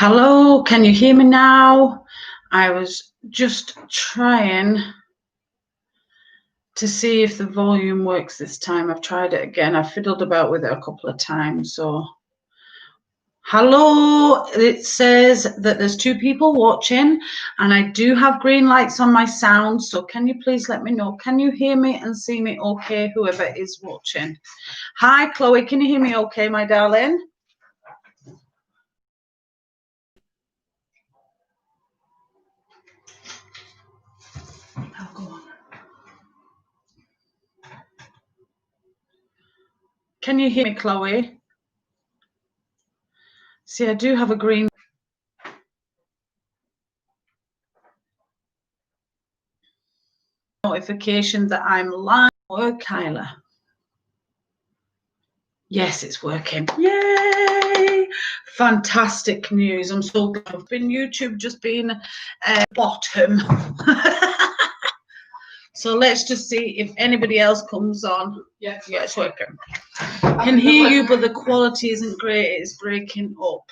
Hello, can you hear me now? I was just trying to see if the volume works this time. I've tried it again. I've fiddled about with it a couple of times. So, hello, it says that there's 2 people watching and I do have green lights on my sound. So can you please let me know? Can you hear me and see me okay, whoever is watching? Hi, Chloe, can you hear me okay, my darling? Oh, go on. Can you hear me, Chloe? See, I do have a green notification that I'm live. Oh, Kyla. Yes, it's working. Yay! Fantastic news. I'm so glad. I've been YouTube just been bottom. So let's just see if anybody else comes on. Yeah, it's working. I can hear you, but the quality isn't great. It's breaking up.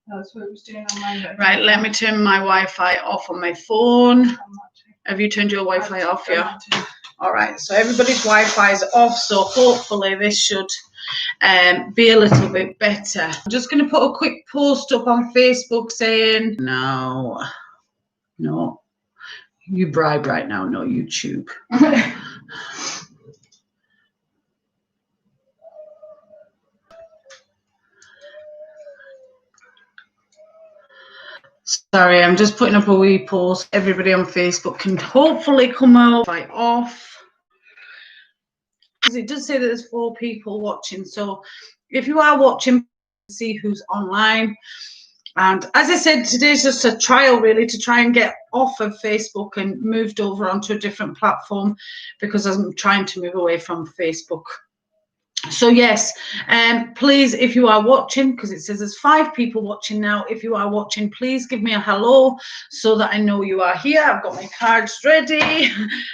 That's what it was doing on mine. Right, let me turn my Wi-Fi off on my phone. Have you turned your Wi-Fi off? Yeah. All right, so everybody's Wi-Fi is off, so hopefully this should be a little bit better. I'm just going to put a quick post up on Facebook saying, no, you bribe right now, no YouTube. Sorry, I'm just putting up a wee post. Everybody on Facebook can hopefully come out off. It does say that there's 4 people watching, so if you are watching, see who's online. And as I said, today's just a trial really to try and get off of Facebook and moved over onto a different platform because I'm trying to move away from Facebook. So yes, please, if you are watching, because it says there's 5 people watching now, if you are watching, please give me a hello so that I know you are here. I've got my cards ready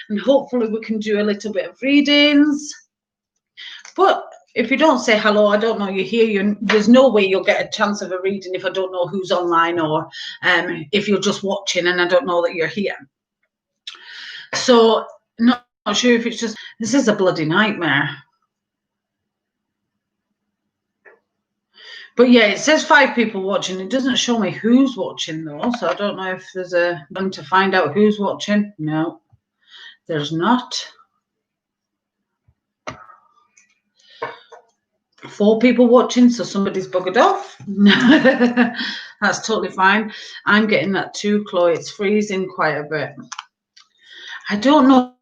and hopefully we can do a little bit of readings. But if you don't say hello, I don't know you're here. There's no way you'll get a chance of a reading if I don't know who's online, or if you're just watching and I don't know that you're here. So not sure if it's just, this is a bloody nightmare. But yeah, it says 5 people watching. It doesn't show me who's watching though, so I don't know if there's a button to find out who's watching. No, there's not. 4 people watching, so somebody's buggered off. That's totally fine. I'm getting that too, Chloe. It's freezing quite a bit. I don't know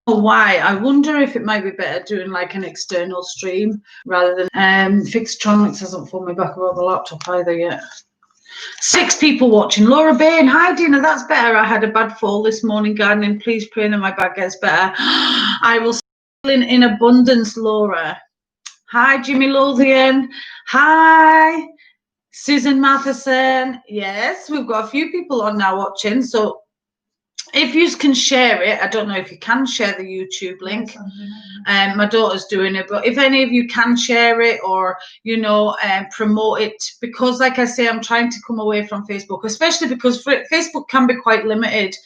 why. I wonder if it might be better doing like an external stream rather than Fixtronics hasn't phoned me back about the laptop either yet. 6 people watching. Laura Bain, hi Dina, that's better. I had a bad fall this morning gardening. Please pray that my back gets better. I will still in abundance, Laura. Hi Jimmy Lothian. Hi Susan Matheson. Yes, we've got a few people on now watching, so if you can share it, I don't know if you can share the YouTube link. My daughter's doing it, but if any of you can share it or, you know, promote it, because like I say, I'm trying to come away from Facebook, especially because Facebook can be quite limited.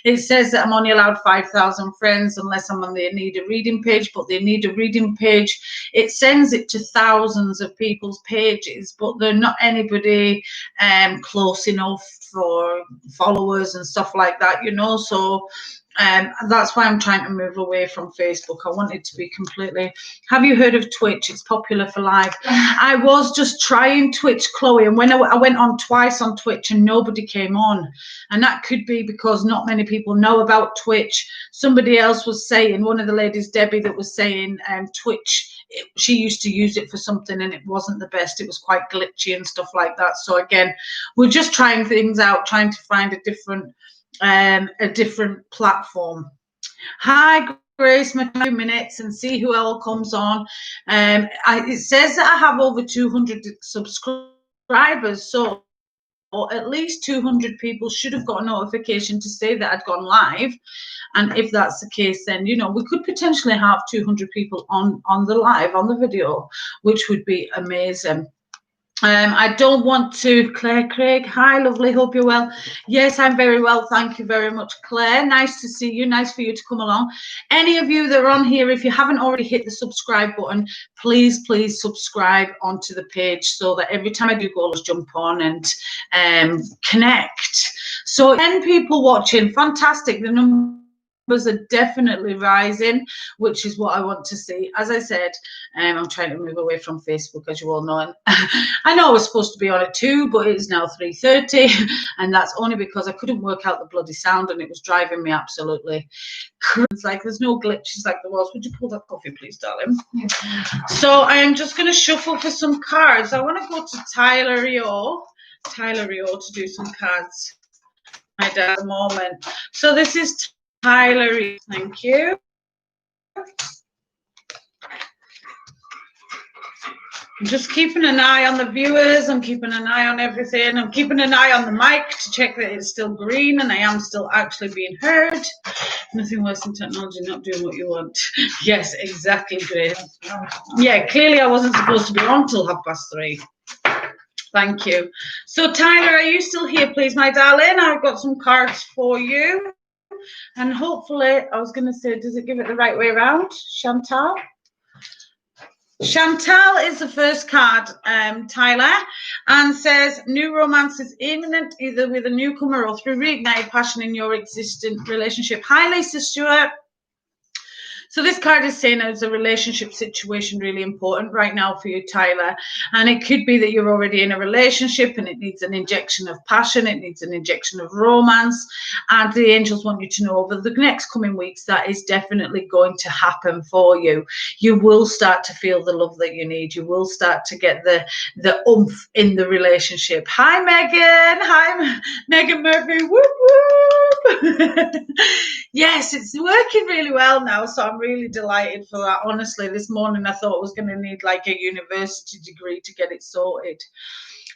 It says that I'm only allowed 5,000 friends unless I'm on the Need a Reading page, but the Need a Reading page, it sends it to thousands of people's pages, but they're not anybody close enough for followers and stuff like that, you know. So that's why I'm trying to move away from Facebook. I want it to be completely. Have you heard of Twitch? It's popular for live. I was just trying Twitch, Chloe, and when I went on twice on Twitch and nobody came on, and that could be because not many people know about Twitch. Somebody else was saying, one of the ladies, Debbie, that was saying Twitch, she used to use it for something and it wasn't the best. It was quite glitchy and stuff like that. So again, we're just trying things out, trying to find a different platform. Hi Grace, my 2 minutes and see who else comes on. It says that I have over 200 subscribers, so at least 200 people should have got a notification to say that I'd gone live. And if that's the case, then, you know, we could potentially have 200 people on the live, on the video, which would be amazing. I don't want to, Claire Craig. Hi, lovely. Hope you're well. Yes, I'm very well. Thank you very much, Claire. Nice to see you. Nice for you to come along. Any of you that are on here, if you haven't already hit the subscribe button, please subscribe onto the page so that every time I do go, let's jump on and connect. So 10 people watching. Fantastic. The numbers are definitely rising, which is what I want to see. As I said, I'm trying to move away from Facebook, as you all know. And I know I was supposed to be on at 2, but it's now 3:30, and that's only because I couldn't work out the bloody sound, and it was driving me absolutely crazy. It's like there's no glitches like there was. Would you pull that coffee, please, darling? Yeah. So I am just going to shuffle for some cards. I want to go to Tyler Rio to do some cards at the moment. So this is Tyler, thank you. I'm just keeping an eye on the viewers. I'm keeping an eye on everything. I'm keeping an eye on the mic to check that it's still green and I am still actually being heard. Nothing worse than technology not doing what you want. Yes, exactly, Grace. Yeah, clearly I wasn't supposed to be on till 3:30. Thank you. So, Tyler, are you still here, please, my darling? I've got some cards for you. And hopefully, I was going to say, does it give it the right way around? Chantal? Chantal is the first card, Tyler, and says, new romance is imminent, either with a newcomer or through reignited passion in your existing relationship. Hi, Lisa Stewart. So this card is saying there's a relationship situation really important right now for you, Tyler. And it could be that you're already in a relationship and it needs an injection of passion. It needs an injection of romance. And the angels want you to know over the next coming weeks that is definitely going to happen for you. You will start to feel the love that you need. You will start to get the oomph in the relationship. Hi, Megan. Hi, Megan Murphy. Whoop, whoop. Yes, it's working really well now. So I'm really delighted for that. Honestly, this morning I thought I was going to need like a university degree to get it sorted.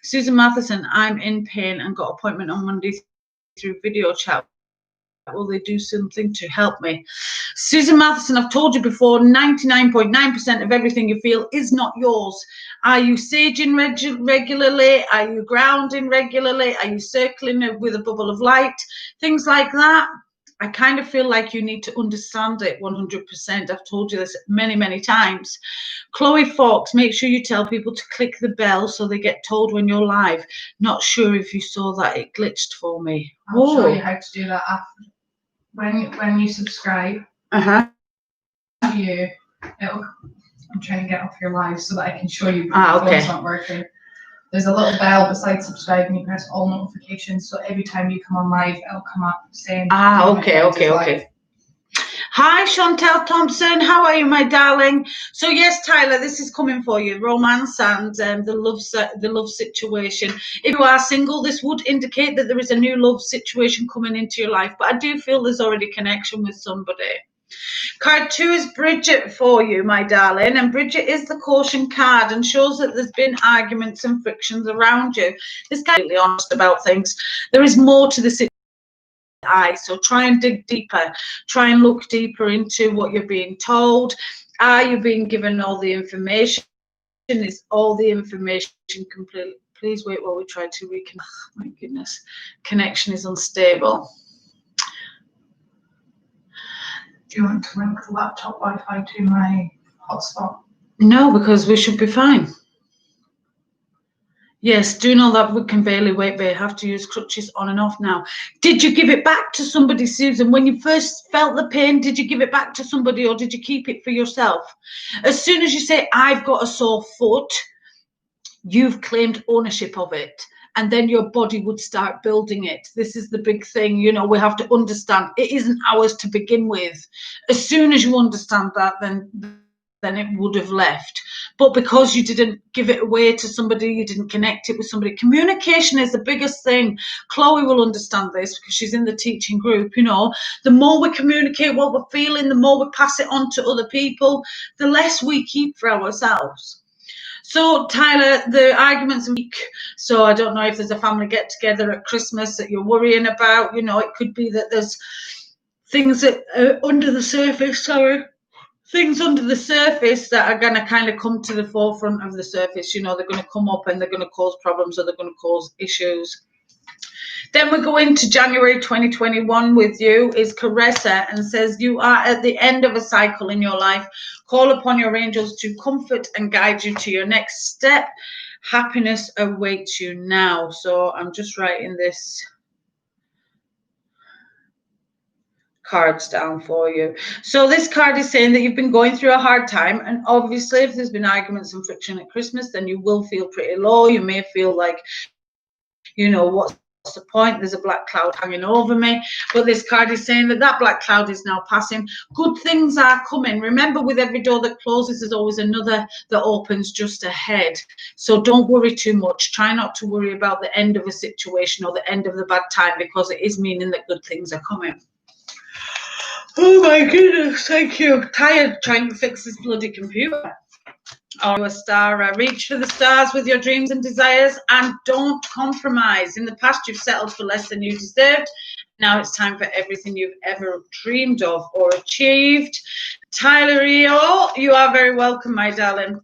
Susan Matheson, I'm in pain and got appointment on Monday through video chat. Will they do something to help me? Susan Matheson, I've told you before, 99.9% of everything you feel is not yours. Are you saging regularly? Are you grounding regularly? Are you circling with a bubble of light? Things like that. I kind of feel like you need to understand it 100%. I've told you this many, many times. Chloe Fox, make sure you tell people to click the bell so they get told when you're live. Not sure if you saw that. It glitched for me. I'll show you how to do that after. When you subscribe, I'm trying to get off your live so that I can show you because the phone's not working. There's a little bell beside subscribe and you press all notifications, so every time you come on live, it'll come up saying. Okay. Hi, Chantal Thompson. How are you, my darling? So yes, Tyler, this is coming for you. Romance and the love situation. If you are single, this would indicate that there is a new love situation coming into your life. But I do feel there's already connection with somebody. Card 2 is Bridget for you, my darling. And Bridget is the caution card and shows that there's been arguments and frictions around you. This guy is really honest about things. There is more to the situation. So try and dig deeper. Try and look deeper into what you're being told. Are you being given all the information? Is all the information complete? Please wait while we try to reconnect. Oh, my goodness. Connection is unstable. Do you want to link the laptop Wi-Fi to my hotspot? No, because we should be fine. Yes, do know that we can barely wait, but have to use crutches on and off now. Did you give it back to somebody, Susan? When you first felt the pain, did you give it back to somebody or did you keep it for yourself? As soon as you say, I've got a sore foot, you've claimed ownership of it. And then your body would start building it. This is the big thing, you know, we have to understand it isn't ours to begin with. As soon as you understand that, then it would have left. But because you didn't give it away to somebody, you didn't connect it with somebody. Communication is the biggest thing. Chloe will understand this because she's in the teaching group, you know. The more we communicate what we're feeling, the more we pass it on to other people, the less we keep for ourselves. So, Tyler, the arguments are weak. So I don't know if there's a family get-together at Christmas that you're worrying about. You know, it could be that there's things that are under the surface, sorry. things under the surface that are going to kind of come to the forefront of the surface. You know, they're going to come up and they're going to cause problems or they're going to cause issues. Then we go into January 2021 with you is Caressa, and says you are at the end of a cycle in your life. Call upon your angels to comfort and guide you to your next step. Happiness awaits you now. So I'm just writing this cards down for you. So this card is saying that you've been going through a hard time, and obviously if there's been arguments and friction at Christmas, then you will feel pretty low. You may feel like, you know, what's the point? There's a black cloud hanging over me. But this card is saying that that black cloud is now passing. Good things are coming. Remember, with every door that closes, there's always another that opens just ahead. So don't worry too much. Try not to worry about the end of a situation or the end of the bad time, because it is meaning that good things are coming. Oh my goodness, thank you. Tired trying to fix this bloody computer. Oh, a star. Reach for the stars with your dreams and desires, and don't compromise. In the past, you've settled for less than you deserved. Now it's time for everything you've ever dreamed of or achieved. Tyler Rio, you are very welcome, my darling.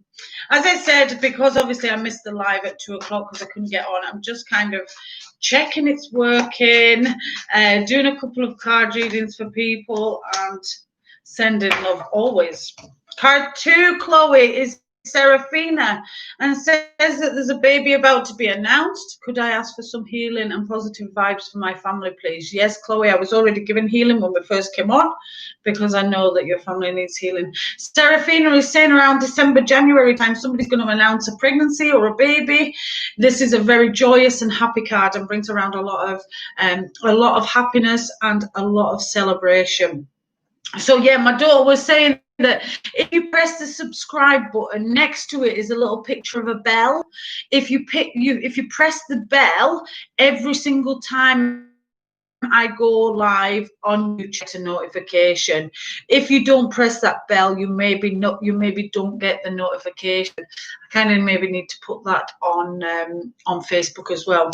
As I said, because obviously I missed the live at 2 o'clock because I couldn't get on, I'm just kind of checking it's working, doing a couple of card readings for people, and sending love always. Card 2, Chloe, is Serafina, and says that there's a baby about to be announced. Could I ask for some healing and positive vibes for my family, please? Yes, Chloe, I was already given healing when we first came on, because I know that your family needs healing. Serafina is saying around December, January time, somebody's going to announce a pregnancy or a baby. This is a very joyous and happy card and brings around a lot of happiness and a lot of celebration. So yeah, my daughter was saying that if you press the subscribe button, next to it is a little picture of a bell. If you press the bell every single time I go live on YouTube, get a notification. If you don't press that bell, you maybe don't get the notification. I kind of maybe need to put that on Facebook as well.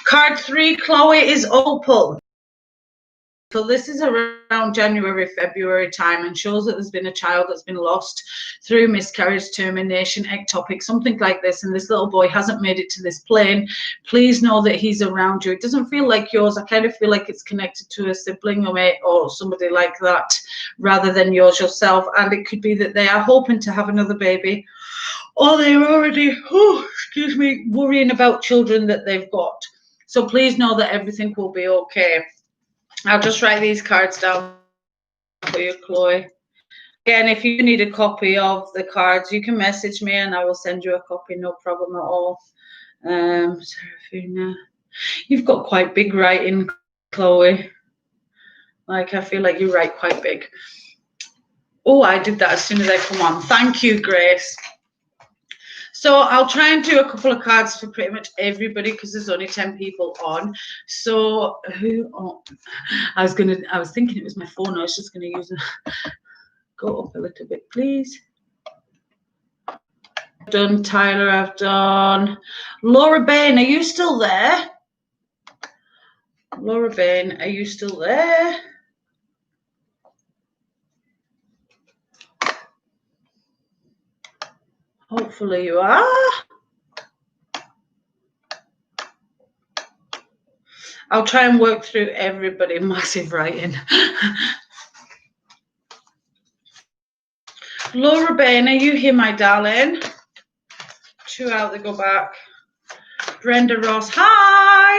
Card 3, Chloe, is Opal. So this is around January, February time, and shows that there's been a child that's been lost through miscarriage, termination, ectopic, something like this, and this little boy hasn't made it to this plane. Please know that he's around you. It doesn't feel like yours. I kind of feel like it's connected to a sibling or somebody like that, rather than yours yourself. And it could be that they are hoping to have another baby, or they're already, worrying about children that they've got. So please know that everything will be okay. I'll just write these cards down for you, Chloe. Again, if you need a copy of the cards, you can message me and I will send you a copy, no problem at all. Serafina, you've got quite big writing, Chloe. Like, I feel like you write quite big. Oh, I did that as soon as I come on. Thank you, Grace. So I'll try and do a couple of cards for pretty much everybody because there's only 10 people on. So I was thinking it was my phone. I was just going to use it. Go up a little bit, please. I've done Tyler. I've done Laura Bain. Are you still there? Laura Bain, are you still there? Hopefully you are. I'll try and work through everybody. Massive writing. Laura Bain, are you here, my darling? 2 out, they go back. Brenda Ross, hi.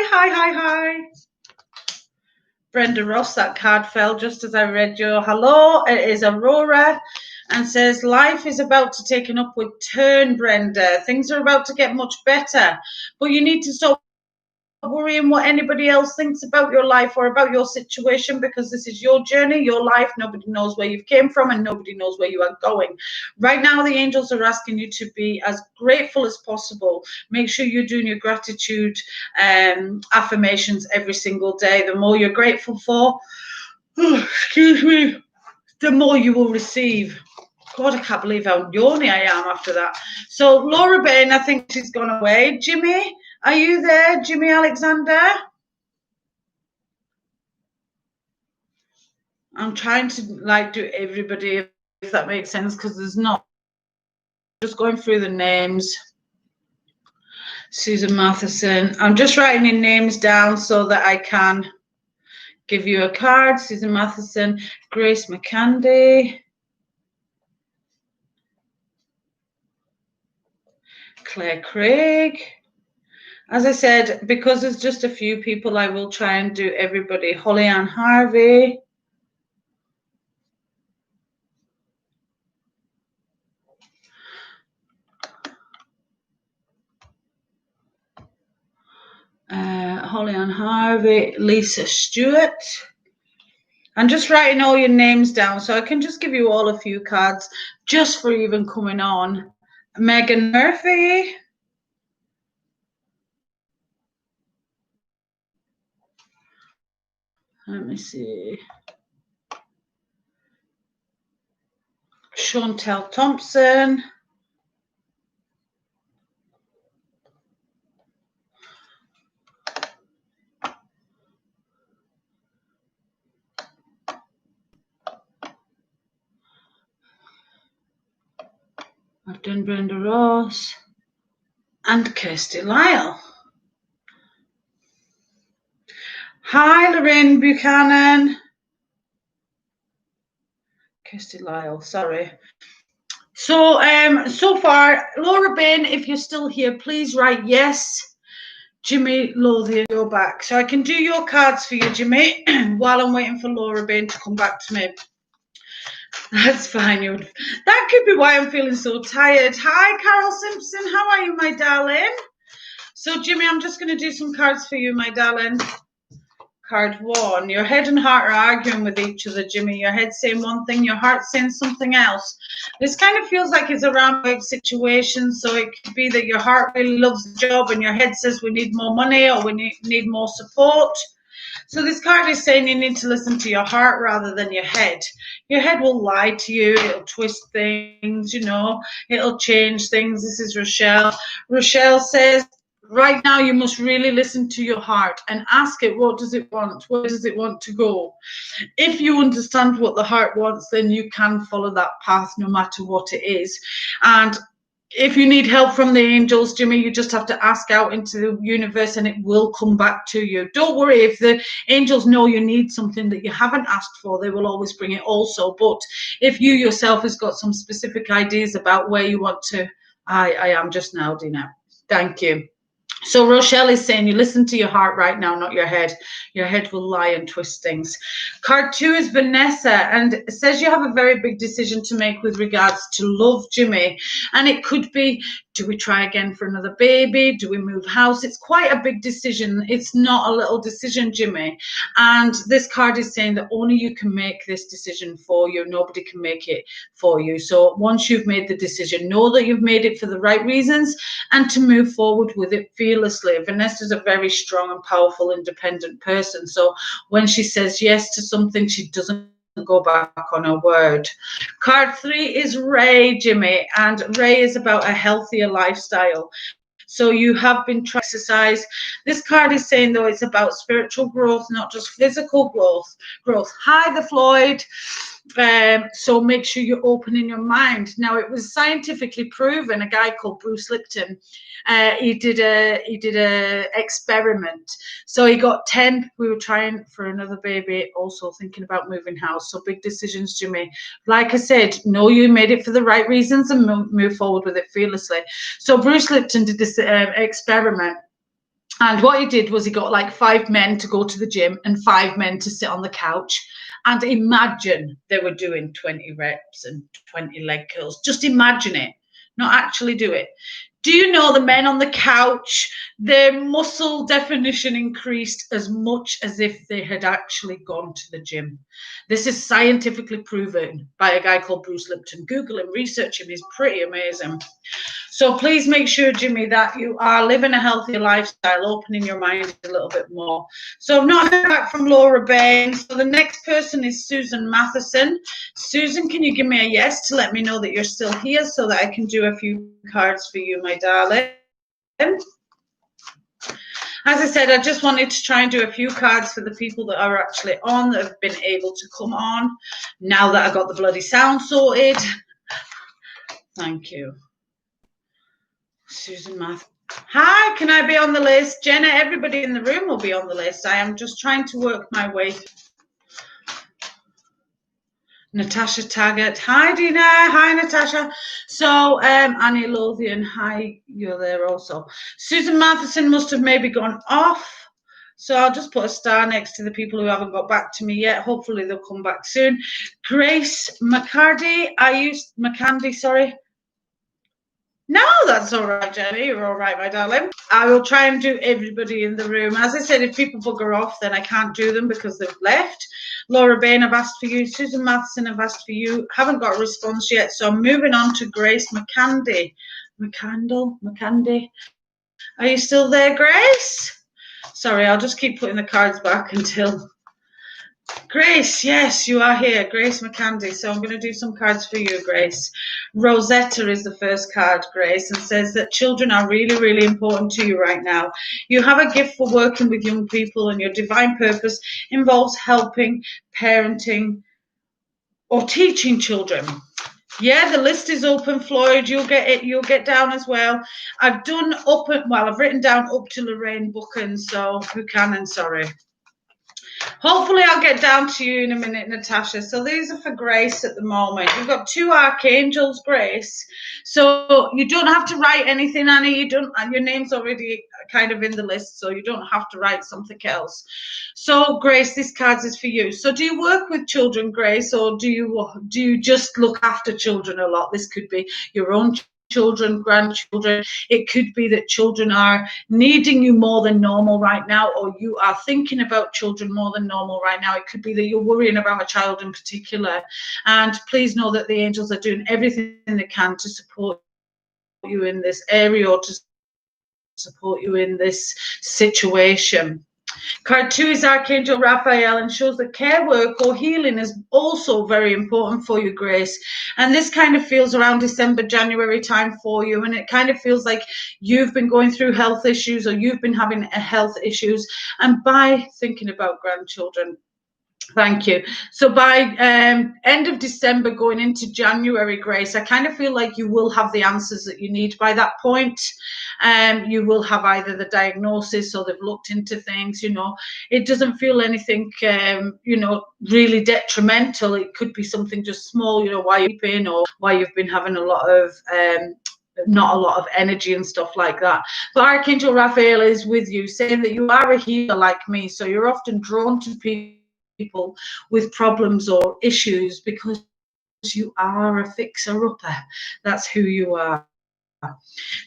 Brenda Ross, that card fell just as I read your hello. It is Aurora, and says, life is about to take an upward turn, Brenda. Things are about to get much better, but you need to stop worrying what anybody else thinks about your life or about your situation, because this is your journey, your life. Nobody knows where you've came from and nobody knows where you are going. Right now, the angels are asking you to be as grateful as possible. Make sure you're doing your gratitude affirmations every single day. The more you're grateful for, the more you will receive. God, I can't believe how yawny I am after that. So Laura Bain, I think she's gone away. Jimmy, are you there, Jimmy Alexander? I'm trying to do everybody if that makes sense, because there's not. Just going through the names. Susan Matheson. I'm just writing your names down so that I can give you a card. Susan Matheson, Grace McCandy, Claire Craig. As I said, because there's just a few people, I will try and do everybody. Holly Ann Harvey. Holly Ann Harvey, Lisa Stewart. I'm just writing all your names down so I can just give you all a few cards just for even coming on. Megan Murphy. Let me see. Chantel Thompson. I've done Brenda Ross and Kirsty Lyle. Hi, Lorraine Buchanan. Kirsty Lyle, sorry. So, so far, Laura Bain, if you're still here, please write yes. Jimmy Lothian, you're back. So I can do your cards for you, Jimmy, while I'm waiting for Laura Bain to come back to me. That's fine. That could be why I'm feeling so tired. Hi, Carol Simpson. How are you, my darling? So, Jimmy, I'm just going to do some cards for you, my darling. Card 1. Your head and heart are arguing with each other, Jimmy. Your head's saying one thing, your heart's saying something else. This kind of feels like it's a round situation, so it could be that your heart really loves the job and your head says we need more money or we need more support. So this card is saying you need to listen to your heart rather than your head. Your head will lie to you. It'll twist things, you know. It'll change things. This is Rochelle. Rochelle says, right now you must really listen to your heart and ask it, what does it want? Where does it want to go? If you understand what the heart wants, then you can follow that path no matter what it is. And if you need help from the angels, Jimmy, you just have to ask out into the universe and it will come back to you. Don't worry, if the angels know you need something that you haven't asked for, they will always bring it also. But if you yourself has got some specific ideas about where you want to, I am just now, Dina. Thank you. So Rochelle is saying you listen to your heart right now, not your head. Your head will lie and twist things. Card 2 is Vanessa, and it says you have a very big decision to make with regards to love, Jimmy. And it could be, do we try again for another baby? Do we move house? It's quite a big decision. It's not a little decision, Jimmy. And this card is saying that only you can make this decision for you. Nobody can make it for you. So once you've made the decision, know that you've made it for the right reasons and to move forward with it fearlessly. Vanessa's a very strong and powerful, independent person. So when she says yes to something, she doesn't go back on her word. Card 3 is Ray, Jimmy, and Ray is about a healthier lifestyle. So you have been trying to exercise. This card is saying, though, it's about spiritual growth, not just physical growth. Hi, the Floyd. So make sure you're opening your mind. Now, it was scientifically proven. A guy called Bruce Lipton, he did a experiment. So he got 10. We were trying for another baby, also thinking about moving house. So big decisions, Jimmy. Like I said, know you made it for the right reasons and move forward with it fearlessly. So Bruce Lipton did this experiment. And what he did was he got like 5 men to go to the gym and 5 men to sit on the couch. And imagine they were doing 20 reps and 20 leg curls. Just imagine it, not actually do it. Do you know the men on the couch, their muscle definition increased as much as if they had actually gone to the gym? This is scientifically proven by a guy called Bruce Lipton. Google him, research him, he's pretty amazing. So please make sure, Jimmy, that you are living a healthy lifestyle, opening your mind a little bit more. So I've not heard back from Laura Bain. So the next person is Susan Matheson. Susan, can you give me a yes to let me know that you're still here so that I can do a few cards for you, my darling? As I said, I just wanted to try and do a few cards for the people that are actually on, that have been able to come on, now that I got the bloody sound sorted. Thank you. Susan Math. Hi, can I be on the list? Jenna, everybody in the room will be on the list. I am just trying to work my way. Natasha Taggart. Hi, Dina. Hi, Natasha. So, Annie Lothian. Hi, you're there also. Susan Matheson must have maybe gone off. So I'll just put a star next to the people who haven't got back to me yet. Hopefully they'll come back soon. Grace McCandy, sorry. No, that's all right, Jenny. You're all right, my darling. I will try and do everybody in the room. As I said, if people bugger off, then I can't do them because they've left. Laura Bain, I've asked for you. Susan Matheson, I've asked for you. Haven't got a response yet, so I'm moving on to Grace McCandy. McCandy. Are you still there, Grace? Sorry, I'll just keep putting the cards back until... Grace, yes, you are here. Grace McCandy. So I'm going to do some cards for you, Grace. Rosetta is the first card, Grace, and says that children are really, really important to you right now. You have a gift for working with young people, and your divine purpose involves helping, parenting, or teaching children. Yeah, the list is open, Floyd. You'll get it. You'll get down as well. I've written down up to Lorraine Buchan, so Buchanan, sorry. Hopefully I'll get down to you in a minute, Natasha. So these are for Grace at the moment. You've got 2 archangels, Grace. So you don't have to write anything, Annie. Your name's already kind of in the list, so you don't have to write something else. So Grace, this card is for you. So do you work with children, Grace, or do you just look after children a lot? This could be your own children, grandchildren. It could be that children are needing you more than normal right now, or you are thinking about children more than normal right now. It could be that you're worrying about a child in particular. And please know that the angels are doing everything they can to support you in this area, or to support you in this situation. Card 2 is Archangel Raphael and shows that care work or healing is also very important for you, Grace. And this kind of feels around December, January time for you. And it kind of feels like you've been going through health issues, or you've been having health issues. And by thinking about grandchildren, thank you. So by end of December going into January, Grace, I kind of feel like you will have the answers that you need by that point. You will have either the diagnosis, or they've looked into things, It doesn't feel anything, really detrimental. It could be something just small, why you've been, or why you've been having a lot of... not a lot of energy and stuff like that. But Archangel Raphael is with you, saying that you are a healer like me. So you're often drawn to people with problems or issues because you are a fixer-upper. That's who you are.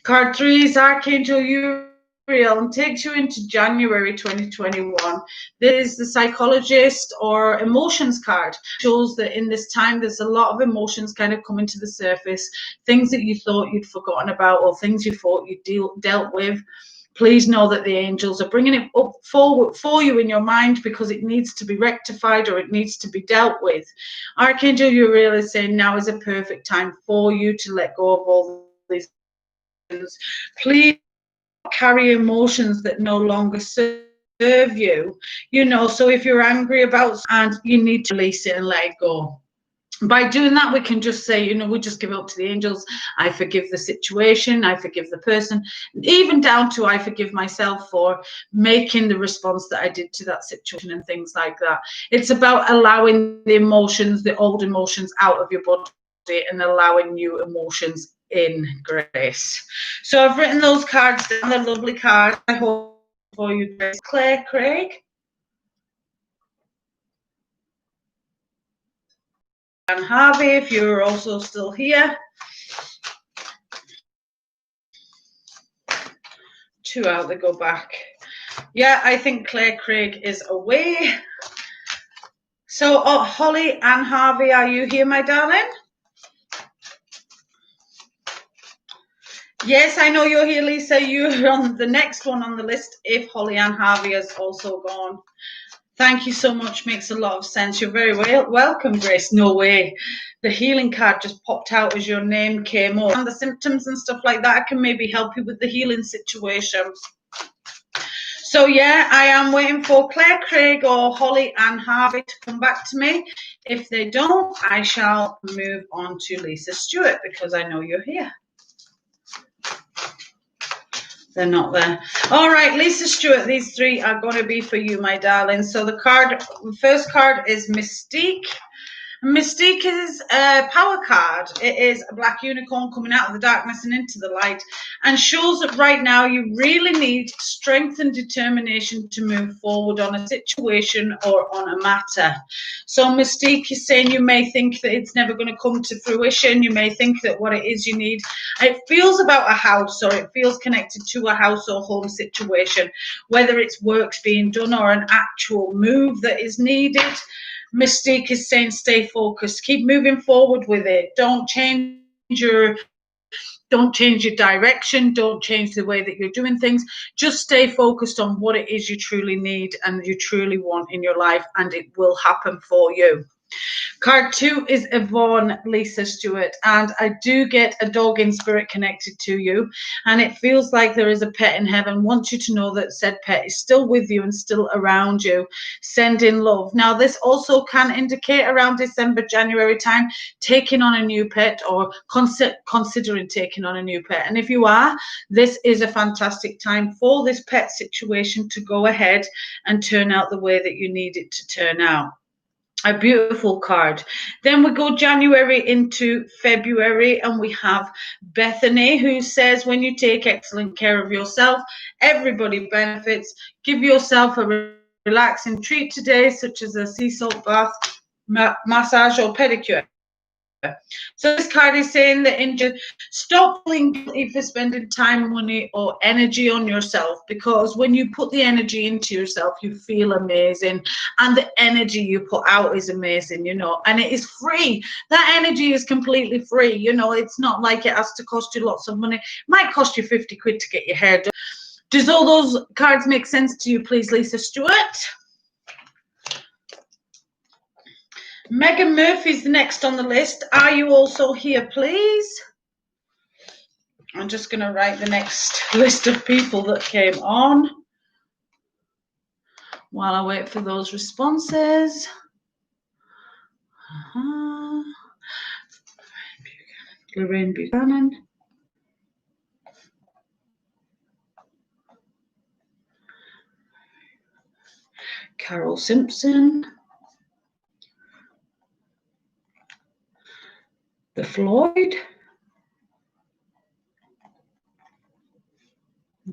Card 3 is Archangel Uriel and takes you into January 2021. This is the psychologist or emotions card. Shows that in this time there's a lot of emotions kind of coming to the surface, things that you thought you'd forgotten about, or things you thought you dealt with. Please know that the angels are bringing it up forward for you in your mind, because it needs to be rectified, or it needs to be dealt with. Archangel Uriel is saying now is a perfect time for you to let go of all these things. Please carry emotions that no longer serve you. So if you're angry about, and you need to release it and let it go. By doing that, we can just say, we just give it up to the angels. I forgive the situation. I forgive the person, even down to I forgive myself for making the response that I did to that situation and things like that. It's about allowing the emotions, the old emotions, out of your body and allowing new emotions in, Grace. So I've written those cards down. They're lovely cards. I hope for you, Grace. Claire Craig. And Harvey, if you're also still here. 2 out, they go back. Yeah, I think Claire Craig is away. So, Holly and Harvey, are you here, my darling? Yes, I know you're here, Lisa. You're on the next one on the list if Holly and Harvey has also gone. Thank you so much. Makes a lot of sense. You're very welcome, Grace. No way. The healing card just popped out as your name came up. And the symptoms and stuff like that, I can maybe help you with the healing situation. So yeah, I am waiting for Claire Craig or Holly Ann Harvey to come back to me. If they don't, I shall move on to Lisa Stewart because I know you're here. They're not there. All right, Lisa Stewart, these three are going to be for you, my darling. So the first card is Mystique. Mystique is a power card. It is a black unicorn coming out of the darkness and into the light, and shows that right now you really need strength and determination to move forward on a situation or on a matter. So Mystique is saying you may think that it's never going to come to fruition. You may think that what it is you need, it feels about a house, or it feels connected to a house or home situation, whether it's works being done or an actual move that is needed. Mystique is saying stay focused, keep moving forward with it. Don't change your direction, don't change the way that you're doing things. Just stay focused on what it is you truly need and you truly want in your life, and it will happen for you. Card 2 is Yvonne, Lisa Stewart, and I do get a dog in spirit connected to you, and it feels like there is a pet in heaven. Wants you to know that said pet is still with you and still around you, sending love. Now, this also can indicate around December, January time, taking on a new pet or considering taking on a new pet. And if you are, this is a fantastic time for this pet situation to go ahead and turn out the way that you need it to turn out. A beautiful card. Then we go January into February, and we have Bethany, who says when you take excellent care of yourself, everybody benefits. Give yourself a relaxing treat today, such as a sea salt bath, massage, or pedicure. So this card is saying that stop feeling guilty for spending time, money, or energy on yourself, because when you put the energy into yourself, you feel amazing, and the energy you put out is amazing, you know, and it is free. That energy is completely free, you know. It's not like it has to cost you lots of money. It might cost you 50 quid to get your hair done. Does all those cards make sense to you, please, Lisa Stewart? Megan Murphy's next on the list. Are you also here, please? I'm just going to write the next list of people that came on while I wait for those responses. Lorraine Buchanan. Carol Simpson. The Floyd.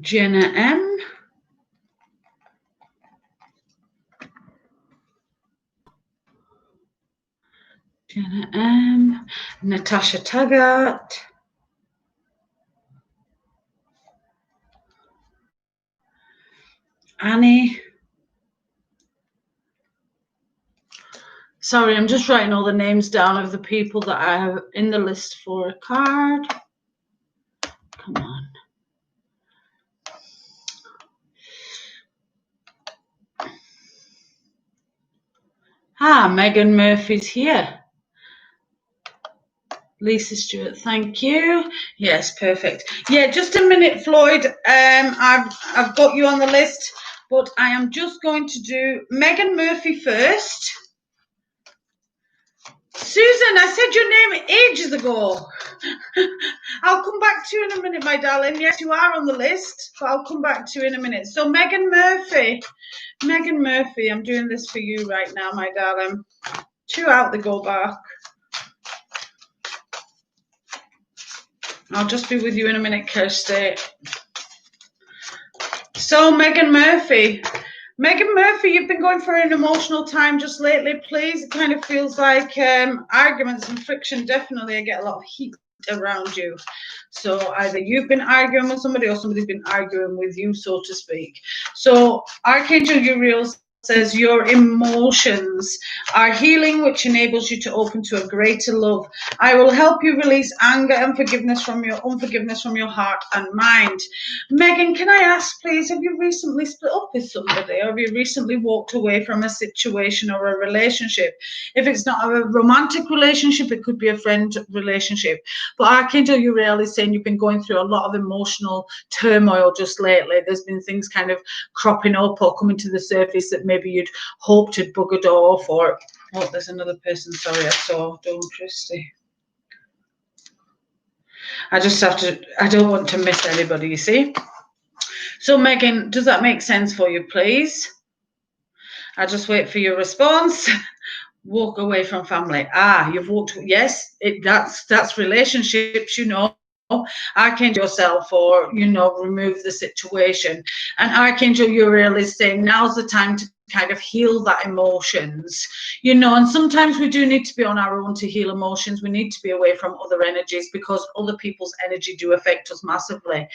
Jenna M. Jenna M. Natasha Taggart. Annie. Sorry, I'm just writing all the names down of the people that I have in the list for a card. Come on. Megan Murphy's here. Lisa Stewart, thank you. Yes, perfect. Yeah, just a minute, Floyd. I've got you on the list, but I am just going to do Megan Murphy first. Susan, I said your name ages ago. I'll come back to you in a minute, my darling. Yes, you are on the list, but I'll come back to you in a minute. So Megan Murphy, I'm doing this for you right now, my darling. 2 out the go back. I'll just be with you in a minute, Kirsty. So Megan Murphy, you've been going for an emotional time just lately, please. It kind of feels like arguments and friction. Definitely, I get a lot of heat around you. So either you've been arguing with somebody or somebody's been arguing with you, so to speak. So Archangel Uriel says your emotions are healing, which enables you to open to a greater love. I will help you release anger and unforgiveness from your heart and mind. Megan, can I ask, please, have you recently split up with somebody, or have you recently walked away from a situation or a relationship? If it's not a romantic relationship, it could be a friend relationship. But Archangel Uriel is saying you've been going through a lot of emotional turmoil just lately. There's been things kind of cropping up or coming to the surface that maybe you'd hoped had buggered off, or oh, there's another person, sorry, I saw Dawn Christie. I just have to, I don't want to miss anybody, you see. So Megan, does that make sense for you, please? I'll just wait for your response. Walk away from family. You've walked, yes, that's relationships, you know. Archangel yourself, or remove the situation. And Archangel Uriel is saying now's the time to kind of heal that emotions, and sometimes we do need to be on our own to heal emotions. We need to be away from other energies because other people's energy do affect us massively.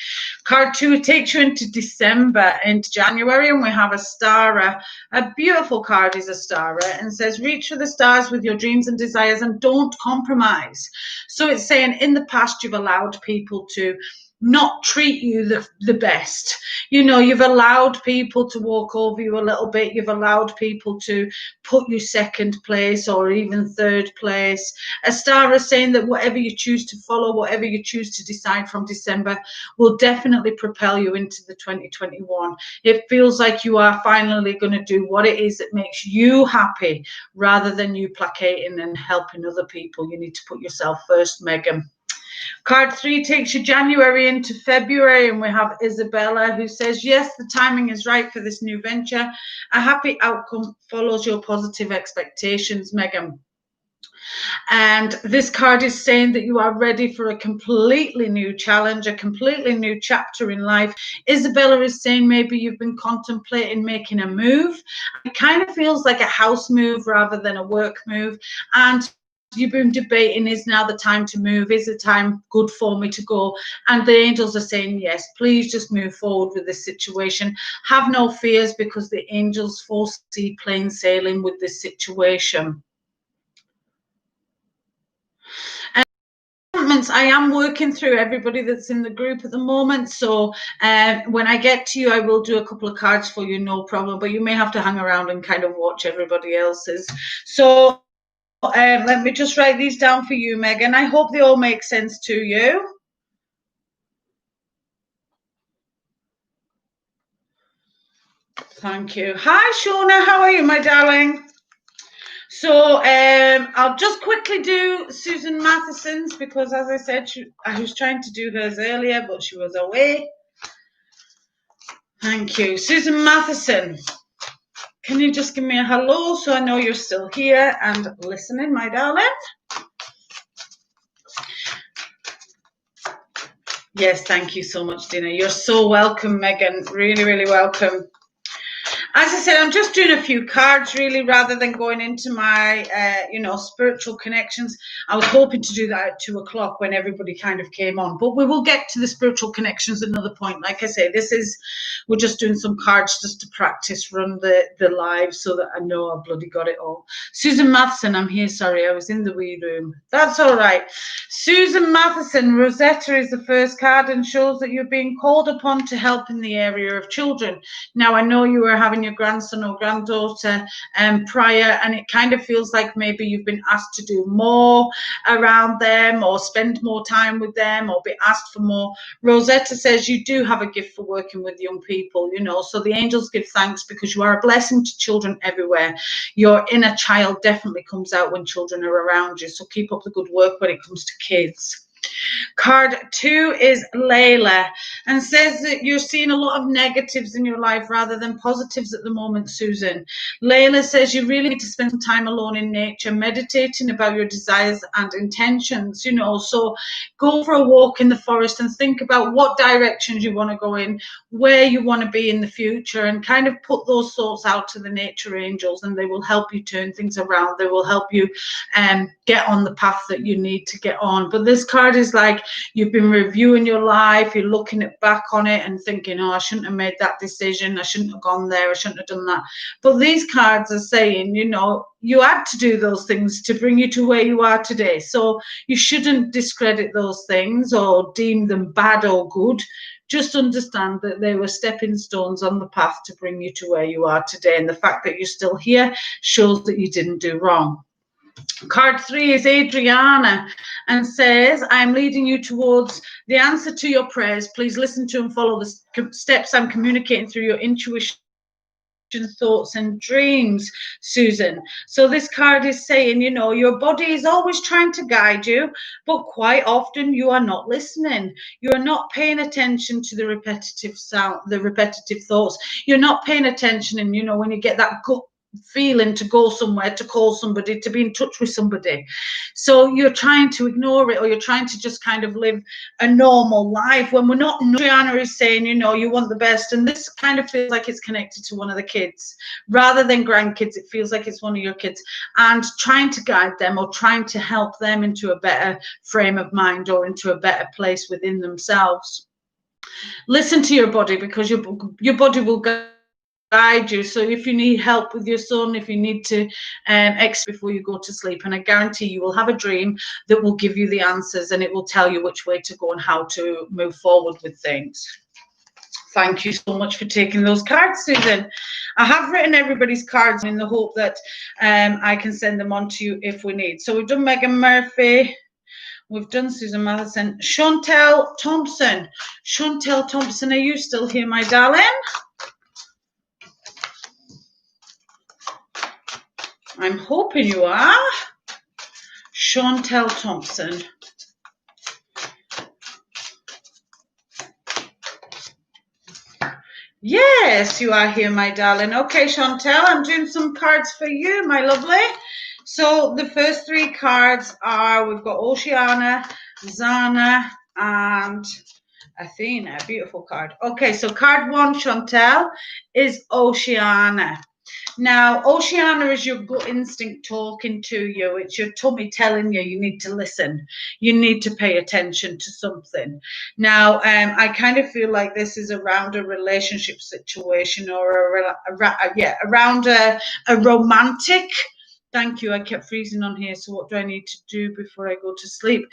Card 2 takes you into December, into January, and we have a star. A beautiful card is a star, and says reach for the stars with your dreams and desires and don't compromise. So it's saying in the past you've allowed people to not treat you the best. You've allowed people to walk over you a little bit. You've allowed people to put you second place or even third place. A star is saying that whatever you choose to follow, whatever you choose to decide from December will definitely propel you into the 2021. It feels like you are finally going to do what it is that makes you happy rather than you placating and helping other people. You need to put yourself first, Megan. Card 3 takes you January into February, and we have Isabella, who says, yes, the timing is right for this new venture. A happy outcome follows your positive expectations, Megan. And this card is saying that you are ready for a completely new challenge, a completely new chapter in life. Isabella is saying maybe you've been contemplating making a move. It kind of feels like a house move rather than a work move. And you've been debating, is now the time to move? Is the time good for me to go? And the angels are saying, yes, please just move forward with this situation. Have no fears, because the angels foresee plain sailing with this situation. I am working through everybody that's in the group at the moment, so when I get to you I will do a couple of cards for you, no problem, but you may have to hang around and kind of watch everybody else's. So let me just write these down for you, Megan. I hope they all make sense to you. Thank you. Hi Shona, how are you, my darling? So I'll just quickly do Susan Matheson's, because as I said, I was trying to do hers earlier, but she was away. Thank you. Susan Matheson, can you just give me a hello so I know you're still here and listening, my darling? Yes, thank you so much, Dina. You're so welcome, Megan. Really, really welcome. As I said, I'm just doing a few cards, really, rather than going into my, spiritual connections. I was hoping to do that at 2 o'clock when everybody kind of came on, but we will get to the spiritual connections at another point. Like I say, we're just doing some cards just to practice run the live so that I know I bloody got it all. Susan Matheson, I'm here, sorry, I was in the wee room. That's all right. Susan Matheson, Rosetta is the first card and shows that you're being called upon to help in the area of children. Now, I know you were having your grandson or granddaughter prior, and it kind of feels like maybe you've been asked to do more around them or spend more time with them or be asked for more. Rosetta says you do have a gift for working with young people, so the angels give thanks because you are a blessing to children everywhere. Your inner child definitely comes out when children are around you, so keep up the good work when it comes to kids. Card 2 is Layla, and says that you're seeing a lot of negatives in your life rather than positives at the moment, Susan. Layla says you really need to spend some time alone in nature, meditating about your desires and intentions, so go for a walk in the forest and think about what directions you want to go in, where you want to be in the future, and kind of put those thoughts out to the nature angels, and they will help you turn things around. They will help you get on the path that you need to get on. But this card card is like you've been reviewing your life, you're looking back on it and thinking, oh, I shouldn't have made that decision, I shouldn't have gone there, I shouldn't have done that. But these cards are saying, you know, you had to do those things to bring you to where you are today. So you shouldn't discredit those things or deem them bad or good. Just understand that they were stepping stones on the path to bring you to where you are today. And the fact that you're still here shows that you didn't do wrong. Card 3 is Adriana and says, I'm leading you towards the answer to your prayers. Please listen to and follow the steps I'm communicating through your intuition, thoughts and dreams, Susan. So this card is saying, you know, your body is always trying to guide you, but quite often you are not listening. You are not paying attention to the repetitive sound, the repetitive thoughts. You're not paying attention, and you know, when you get that gut feeling to go somewhere, to call somebody, to be in touch with somebody, so you're trying to ignore it, or you're trying to just kind of live a normal life when we're not. Adriana is saying, you know, you want the best, and this kind of feels like it's connected to one of the kids rather than grandkids. It feels like it's one of your kids, and trying to guide them or trying to help them into a better frame of mind or into a better place within themselves. Listen to your body, because your body will guide you. So if you need help with your son, if you need to exit before you go to sleep, and I guarantee you will have a dream that will give you the answers, and it will tell you which way to go and how to move forward with things. Thank you so much for taking those cards, Susan. I have written everybody's cards in the hope that I can send them on to you if we need. So we've done Megan Murphy, we've done Susan Matheson. Chantel Thompson. Chantel Thompson, are you still here, my darling? I'm hoping you are. Chantel Thompson. Yes, you are here, my darling. Okay, Chantel, I'm doing some cards for you, my lovely. So the first 3 cards are, we've got Oceana, Zana, and Athena. Beautiful card. Okay, so card 1, Chantel, is Oceana. Now, Oceana is your gut instinct talking to you. It's your tummy telling you you need to listen. You need to pay attention to something. Now, I kind of feel like this is around a relationship situation, or around a romantic. Thank you. I kept freezing on here. So what do I need to do before I go to sleep?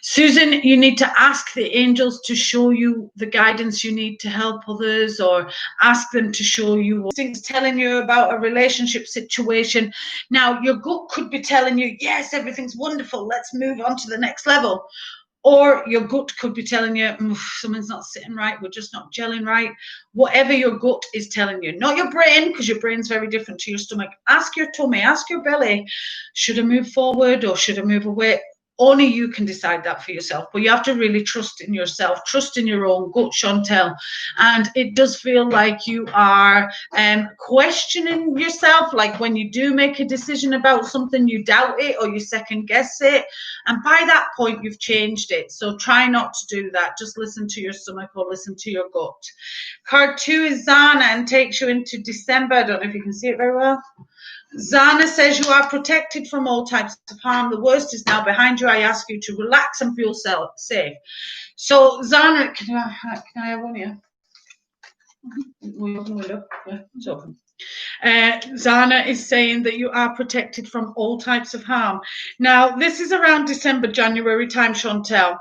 Susan, you need to ask the angels to show you the guidance you need to help others, or ask them to show you what things telling you about a relationship situation. Now, your gut could be telling you, yes, everything's wonderful, let's move on to the next level. Or your gut could be telling you, something's not sitting right, we're just not gelling right. Whatever your gut is telling you, not your brain, because your brain's very different to your stomach. Ask your tummy, ask your belly, should I move forward or should I move away? Only you can decide that for yourself, but you have to really trust in yourself, trust in your own gut, Chantel. And it does feel like you are questioning yourself, like when you do make a decision about something, you doubt it or you second guess it. And by that point, you've changed it. So try not to do that. Just listen to your stomach or listen to your gut. Card 2 is Zana and takes you into December. I don't know if you can see it very well. Zana says you are protected from all types of harm. The worst is now behind you. I ask you to relax and feel safe. So Zana, can I have one here? We open the window. Yeah, it's open. Zana is saying that you are protected from all types of harm. Now, this is around December, January time, Chantel.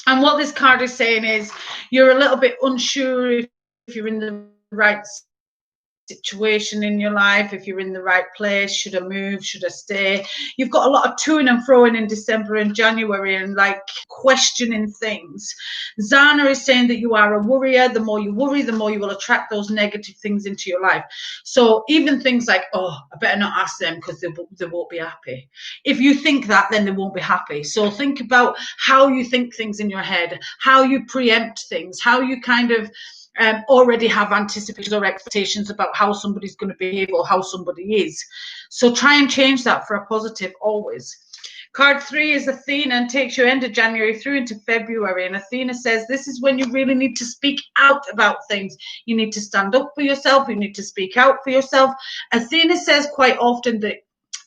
And what this card is saying is you're a little bit unsure if you're in the right situation in your life, if you're in the right place, should I move, should I stay? You've got a lot of toing and froing in December and January and like questioning things. Zana is saying that you are a worrier. The more you worry, the more you will attract those negative things into your life. So even things like, oh, I better not ask them because they won't be happy. If you think that, then they won't be happy. So think about how you think things in your head, how you preempt things, how you kind of already have anticipations or expectations about how somebody's going to behave or how somebody is. So try and change that for a positive always. Card 3 is Athena and takes you end of January through into February. And Athena says this is when you really need to speak out about things. You need to stand up for yourself. You need to speak out for yourself. Athena says quite often that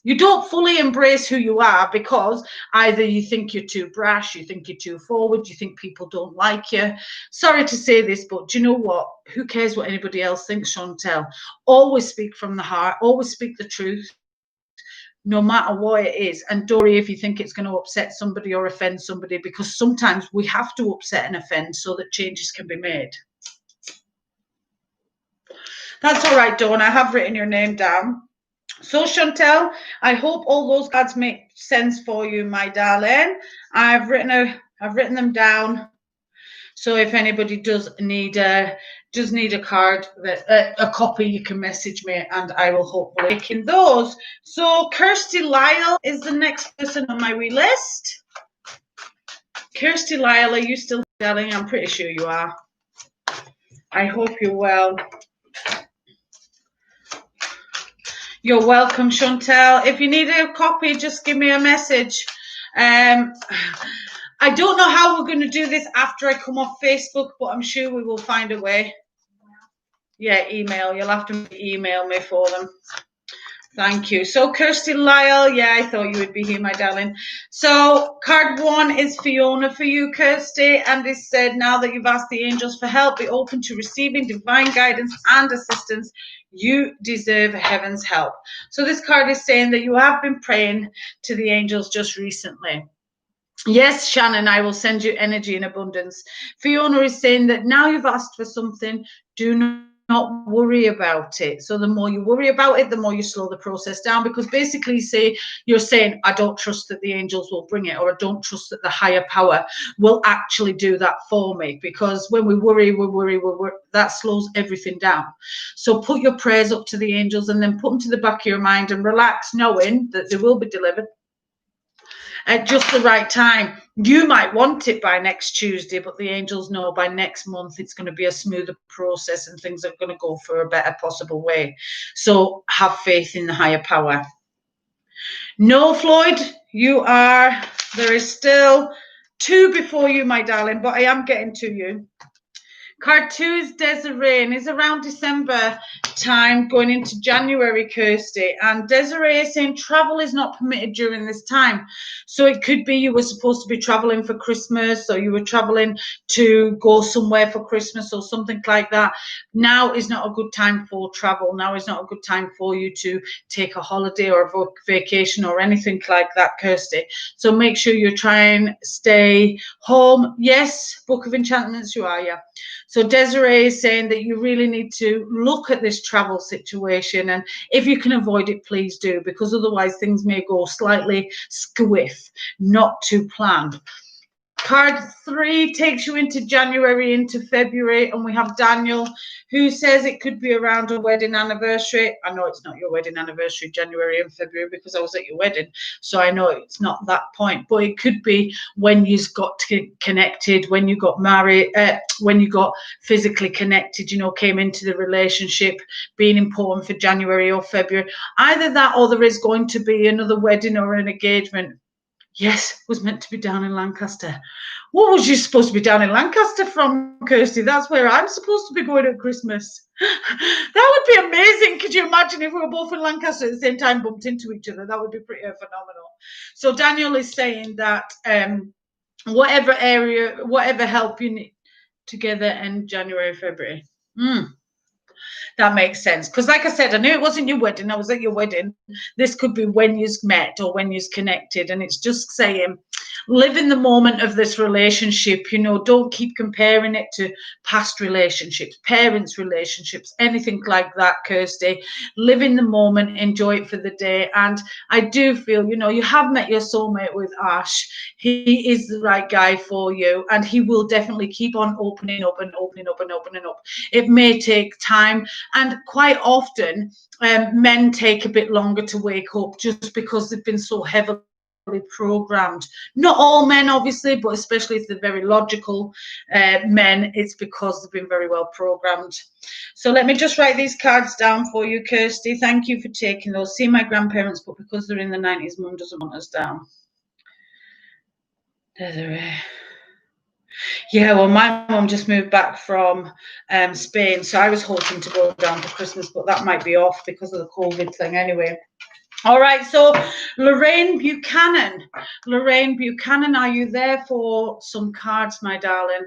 You don't fully embrace who you are because either you think you're too brash, you think you're too forward, you think people don't like you. Sorry to say this, but do you know what? Who cares what anybody else thinks, Chantel? Always speak from the heart, always speak the truth, no matter what it is. And don't worry if you think it's going to upset somebody or offend somebody, because sometimes we have to upset and offend so that changes can be made. That's all right, Dawn. I have written your name down. So, Chantel, I hope all those cards make sense for you, my darling. I've written them down. So if anybody does need a card, a copy, you can message me and I will hopefully make in those. So Kirsty Lyle is the next person on my wee list. Kirsty Lyle, are you still darling? I'm pretty sure you are. I hope you're well. You're welcome, Chantel. If you need a copy, just give me a message. I don't know how we're going to do this after I come off Facebook, but I'm sure we will find a way. Yeah, email. You'll have to email me for them. Thank you. So Kirsty Lyle, yeah, I thought you would be here, my darling. So card 1 is Fiona for you, Kirsty, and it said, now that you've asked the angels for help, be open to receiving divine guidance and assistance. You deserve heaven's help. So this card is saying that you have been praying to the angels just recently. Yes, Shannon, I will send you energy in abundance. Fiona is saying that now you've asked for something, do not worry about it. So the more you worry about it, the more you slow the process down, because basically you're saying, I don't trust that the angels will bring it, or I don't trust that the higher power will actually do that for me. Because when we worry, that slows everything down. So put your prayers up to the angels and then put them to the back of your mind and relax, knowing that they will be delivered at just the right time. You might want it by next Tuesday, but the angels know by next month it's going to be a smoother process and things are going to go for a better possible way. So have faith in the higher power. No, Floyd, there is still 2 before you, my darling, but I am getting to you. Card 2 is Desiree, and is around December time going into January, Kirsty. And Desiree is saying travel is not permitted during this time. So it could be you were supposed to be traveling for Christmas, or you were traveling to go somewhere for Christmas or something like that. Now is not a good time for travel. Now is not a good time for you to take a holiday or a vacation or anything like that, Kirsty. So make sure you try and stay home. Yes, Book of Enchantments, you are, yeah. So Desiree is saying that you really need to look at this travel situation, and if you can avoid it, please do, because otherwise things may go slightly squiff, not too planned. Card 3 takes you into January, into February, and we have Daniel, who says it could be around a wedding anniversary. I know it's not your wedding anniversary, January and February, because I was at your wedding, so I know it's not that point. But it could be when you got connected, when you got married, when you got physically connected, came into the relationship, being important for January or February. Either that, or there is going to be another wedding or an engagement. Yes, was meant to be down in Lancaster. What was you supposed to be down in Lancaster from, Kirsty? That's where I'm supposed to be going at Christmas. That would be amazing. Could you imagine if we were both in Lancaster at the same time, bumped into each other? That would be pretty phenomenal. So Daniel is saying that whatever help you need together in January, February. That makes sense. Because like I said, I knew it wasn't your wedding. I was at your wedding. This could be when you've met or when you've connected. And it's just saying, live in the moment of this relationship. Don't keep comparing it to past relationships, parents' relationships, anything like that, Kirsty. Live in the moment, enjoy it for the day. And I do feel, you have met your soulmate with Ash. He is the right guy for you, and he will definitely keep on opening up and opening up and opening up. It may take time, and quite often men take a bit longer to wake up just because they've been so heavily programmed. Not all men, obviously, but especially if they're very logical men, it's because they've been very well programmed. So let me just write these cards down for you, Kirsty. Thank you for taking those. See my grandparents, but because they're in the 90s, Mum doesn't want us down. Desiree. Yeah, well, my mum just moved back from Spain, so I was hoping to go down for Christmas, but that might be off because of the COVID thing anyway. All right, so Lorraine Buchanan. Lorraine Buchanan, are you there for some cards, my darling?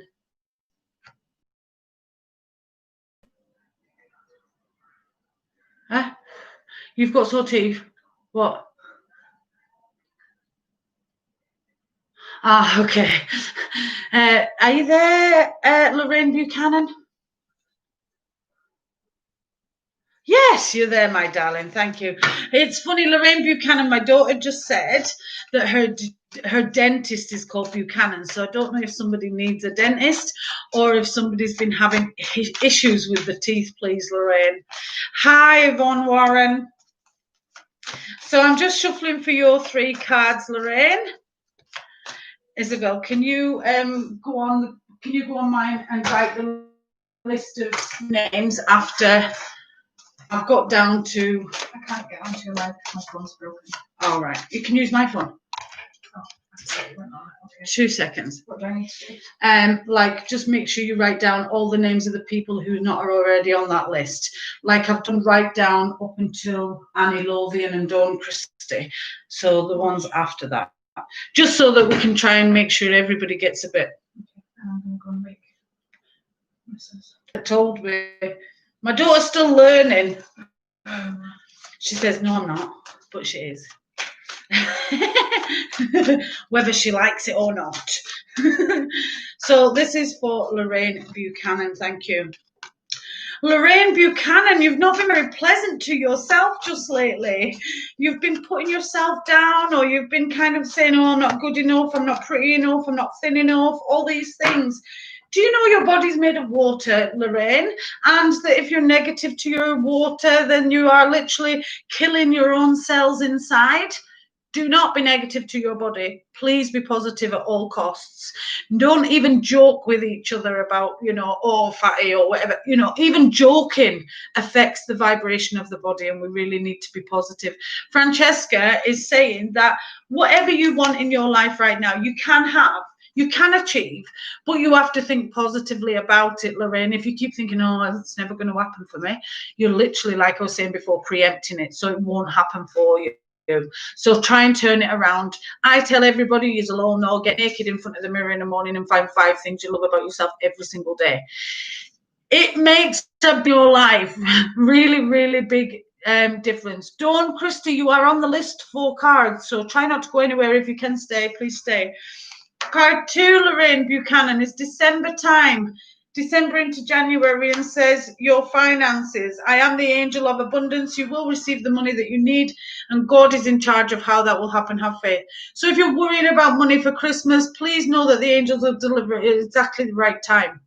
Huh? You've got sore teeth. What? Ah, okay. Are you there, Lorraine Buchanan? Yes, you're there, my darling. Thank you. It's funny, Lorraine Buchanan, my daughter just said that her dentist is called Buchanan. So I don't know if somebody needs a dentist or if somebody's been having issues with the teeth, please, Lorraine. Hi, Yvonne Warren. So I'm just shuffling for your 3 cards, Lorraine. Isabel, can you go on mine and write the list of names after I've got down to... I can't get onto your live because my phone's broken. All right. You can use my phone. Oh, it went on it. Okay. 2 seconds. What do I need to do? Like, just make sure you write down all the names of the people who are not already on that list. Like I've done write down up until Annie Lothian and Dawn Christie. So the ones after that. Just so that we can try and make sure everybody gets a bit. Okay, I'm going to go and make misses. I told me. My daughter's still learning. She says, no, I'm not, but she is. Whether she likes it or not. So this is for Lorraine Buchanan. Thank you. Lorraine Buchanan, you've not been very pleasant to yourself just lately. You've been putting yourself down, or you've been kind of saying, oh, I'm not good enough, I'm not pretty enough, I'm not thin enough, all these things. Do you know your body's made of water, Lorraine? And that if you're negative to your water, then you are literally killing your own cells inside. Do not be negative to your body. Please be positive at all costs. Don't even joke with each other about, oh, fatty or whatever. Even joking affects the vibration of the body, and we really need to be positive. Francesca is saying that whatever you want in your life right now, you can have. You can achieve, but you have to think positively about it, Lorraine. If you keep thinking, oh, it's never going to happen for me, you're literally, like I was saying before, preempting it, so it won't happen for you. So try and turn it around. I tell everybody, you'll all know, get naked in front of the mirror in the morning and find 5 things you love about yourself every single day. It makes up your life. Really, really big difference. Dawn Christie, you are on the list for cards, so try not to go anywhere. If you can stay, please stay. Card 2, Lorraine Buchanan, is December time. December into January, and says, your finances. I am the angel of abundance. You will receive the money that you need, and God is in charge of how that will happen. Have faith. So if you're worrying about money for Christmas, please know that the angels will deliver it at exactly the right time.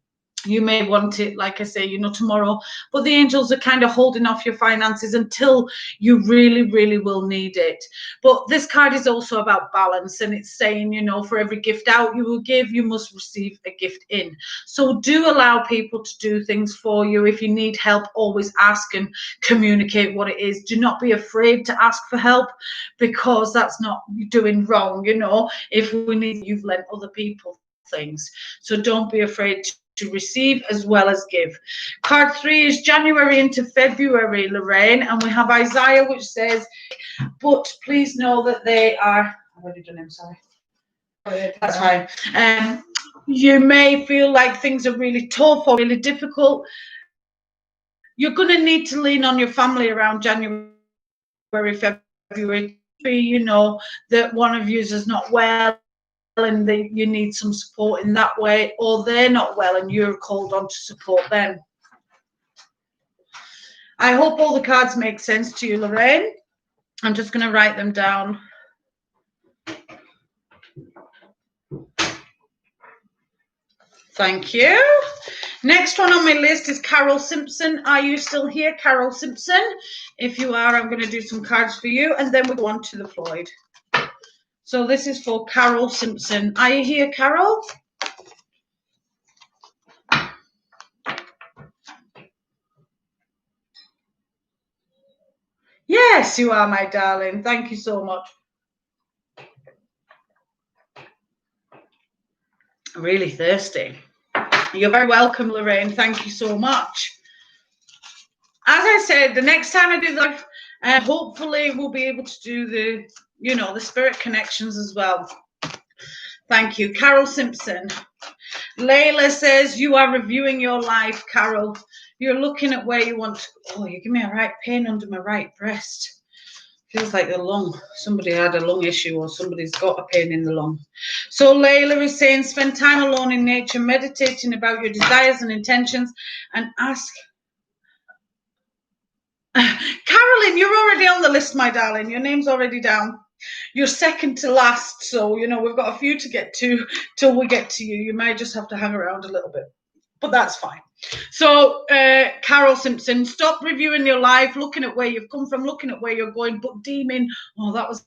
You may want it, like I say, tomorrow, but the angels are kind of holding off your finances until you really, really will need it. But this card is also about balance, and it's saying, for every gift out you will give, you must receive a gift in. So do allow people to do things for you. If you need help, always ask and communicate what it is. Do not be afraid to ask for help, because that's not doing wrong. If we need, you've lent other people things. So don't be afraid to receive as well as give. Card 3 is January into February, Lorraine, and we have Isaiah, which says, but please know that they are... I've already done him, sorry. That's fine. You may feel like things are really tough or really difficult. You're going to need to lean on your family around January, February. That one of you is not well, and you need some support in that way, or they're not well and you're called on to support them. I hope all the cards make sense to you, Lorraine. I'm just going to write them down. Thank you. Next one on my list is Carol Simpson. Are you still here, Carol Simpson? If you are, I'm going to do some cards for you, and then we'll go on to the Floyd. So this is for Carol Simpson. Are you here, Carol? Yes, you are, my darling. Thank you so much. I'm really thirsty. You're very welcome, Lorraine. Thank you so much. As I said, the next time I do live, And hopefully we'll be able to do the, you know, the spirit connections as well. Thank you. Carol Simpson. Layla says, you are reviewing your life, Carol. You're looking at where you want to. Oh, you give me a right pain under my right breast. Feels like the lung. Somebody had a lung issue or somebody's got a pain in the lung. So Layla is saying, spend time alone in nature, meditating about your desires and intentions, and ask. Carolyn, you're already on the list, my darling. Your name's already down. You're second to last, so, you know, we've got a few to get to till we get to you. You might just have to hang around a little bit, but that's fine. So, Carol Simpson, stop reviewing your life, looking at where you've come from, looking at where you're going, but deeming, oh, that was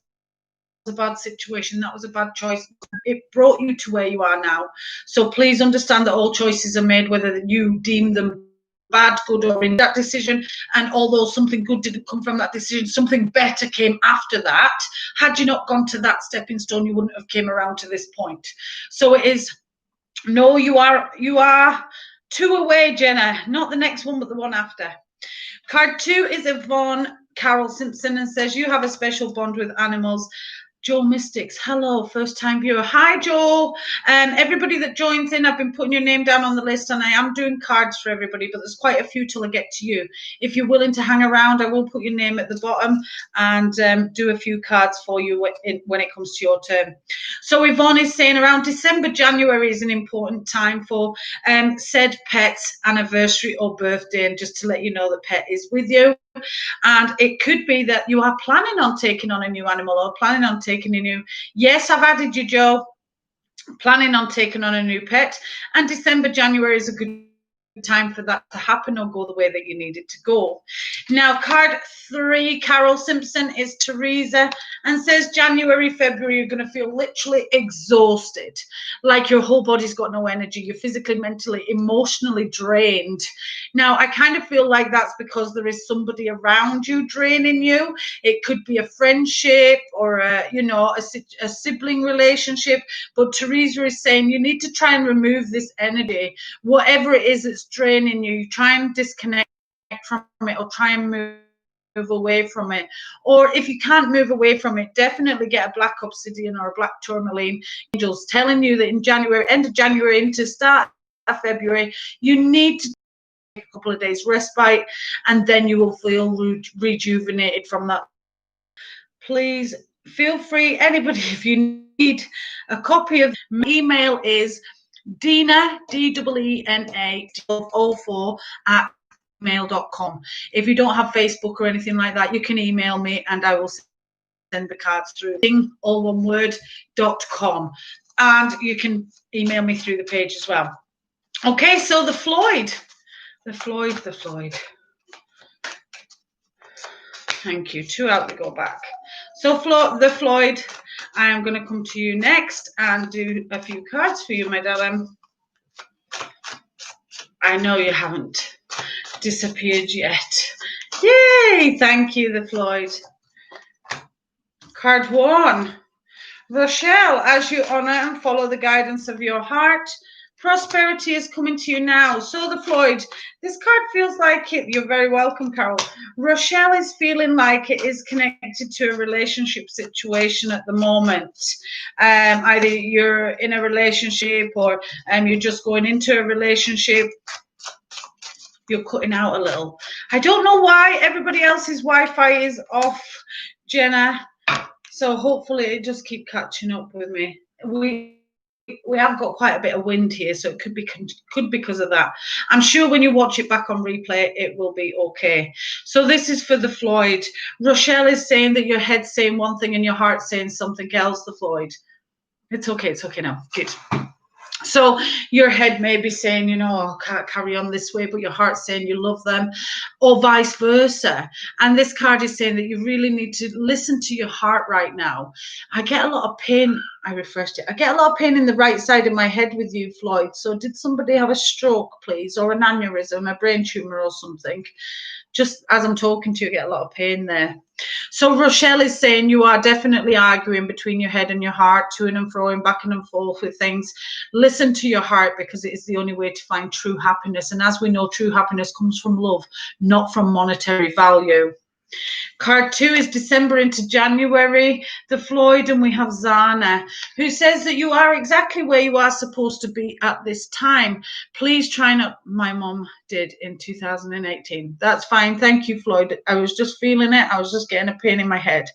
a bad situation, that was a bad choice. It brought you to where you are now. So please understand that all choices are made, whether you deem them bad, good, or in that decision. And although something good didn't come from that decision, something better came after that. Had you not gone to that stepping stone, you wouldn't have came around to this point. So it is, no, you are 2 away, Jenna. Not the next one, but the one after. Card 2 is Yvonne Carol Simpson and says, you have a special bond with animals. Joel Mystics, hello, first time viewer. Hi, Joel. Everybody that joins in, I've been putting your name down on the list, and I am doing cards for everybody, but there's quite a few till I get to you. If you're willing to hang around, I will put your name at the bottom and do a few cards for you when it comes to your turn. So Yvonne is saying around December, January is an important time for said pet's anniversary or birthday, and just to let you know the pet is with you. And it could be that you are planning on taking on a new animal or planning on taking a new, yes, I've added you, Joe, planning on taking on a new pet. And December, January is a good time for that to happen or go the way that you need it to go. Now, card 3, Carol Simpson, is Teresa and says January, February, you're going to feel literally exhausted, like your whole body's got no energy. You're physically, mentally, emotionally drained. Now, I kind of feel like that's because there is somebody around you draining you. It could be a friendship or a sibling relationship, but Teresa is saying you need to try and remove this energy. Whatever it is that's draining you, you try and disconnect from it or try and move away from it. Or if you can't move away from it, definitely get a black obsidian or a black tourmaline. Angels telling you that in January, end of January into start of February, you need to take a couple of days respite, and then you will feel rejuvenated from that. Please feel free, anybody, if you need a copy of my email is Deena, DEENA 04 at email.com. If you don't have Facebook or anything like that, you can email me and I will send the cards through all one word.com, and you can email me through the page as well. Okay, so the Floyd. Thank you. 2 out, we go back. So the Floyd, I am going to come to you next and do a few cards for you, my darling. I know you haven't disappeared yet. Yay! Thank you, the Floyd. Card 1. Rochelle, as you honor and follow the guidance of your heart, prosperity is coming to you now. So the Floyd, this card feels like it. You're very welcome, Carol. Rochelle is feeling like it is connected to a relationship situation at the moment. Either you're in a relationship or you're just going into a relationship. You're cutting out a little. I don't know why everybody else's Wi-Fi is off, Jenna. So hopefully it just keep catching up with me. We have got quite a bit of wind here, so it could be because of that. I'm sure when you watch it back on replay, it will be okay. So this is for the Floyd. Rochelle is saying that your head's saying one thing and your heart's saying something else, the Floyd. It's okay now. Good. So your head may be saying, you know, I can't carry on this way, but your heart's saying you love them, or vice versa. And this card is saying that you really need to listen to your heart right now. I get a lot of pain. I refreshed it. I get a lot of pain in the right side of my head with you, Floyd. So did somebody have a stroke, please, or an aneurysm, a brain tumor or something? Just as I'm talking to you, I get a lot of pain there. So Rochelle is saying you are definitely arguing between your head and your heart, to and fro, back and forth with things. Listen to your heart, because it is the only way to find true happiness. And as we know, true happiness comes from love, not from monetary value. Card 2 is December into January, the Floyd, and we have Zana, who says that you are exactly where you are supposed to be at this time. Please try not. My mom did in 2018. That's fine. Thank you, Floyd. I was just feeling it. I was just getting a pain in my head.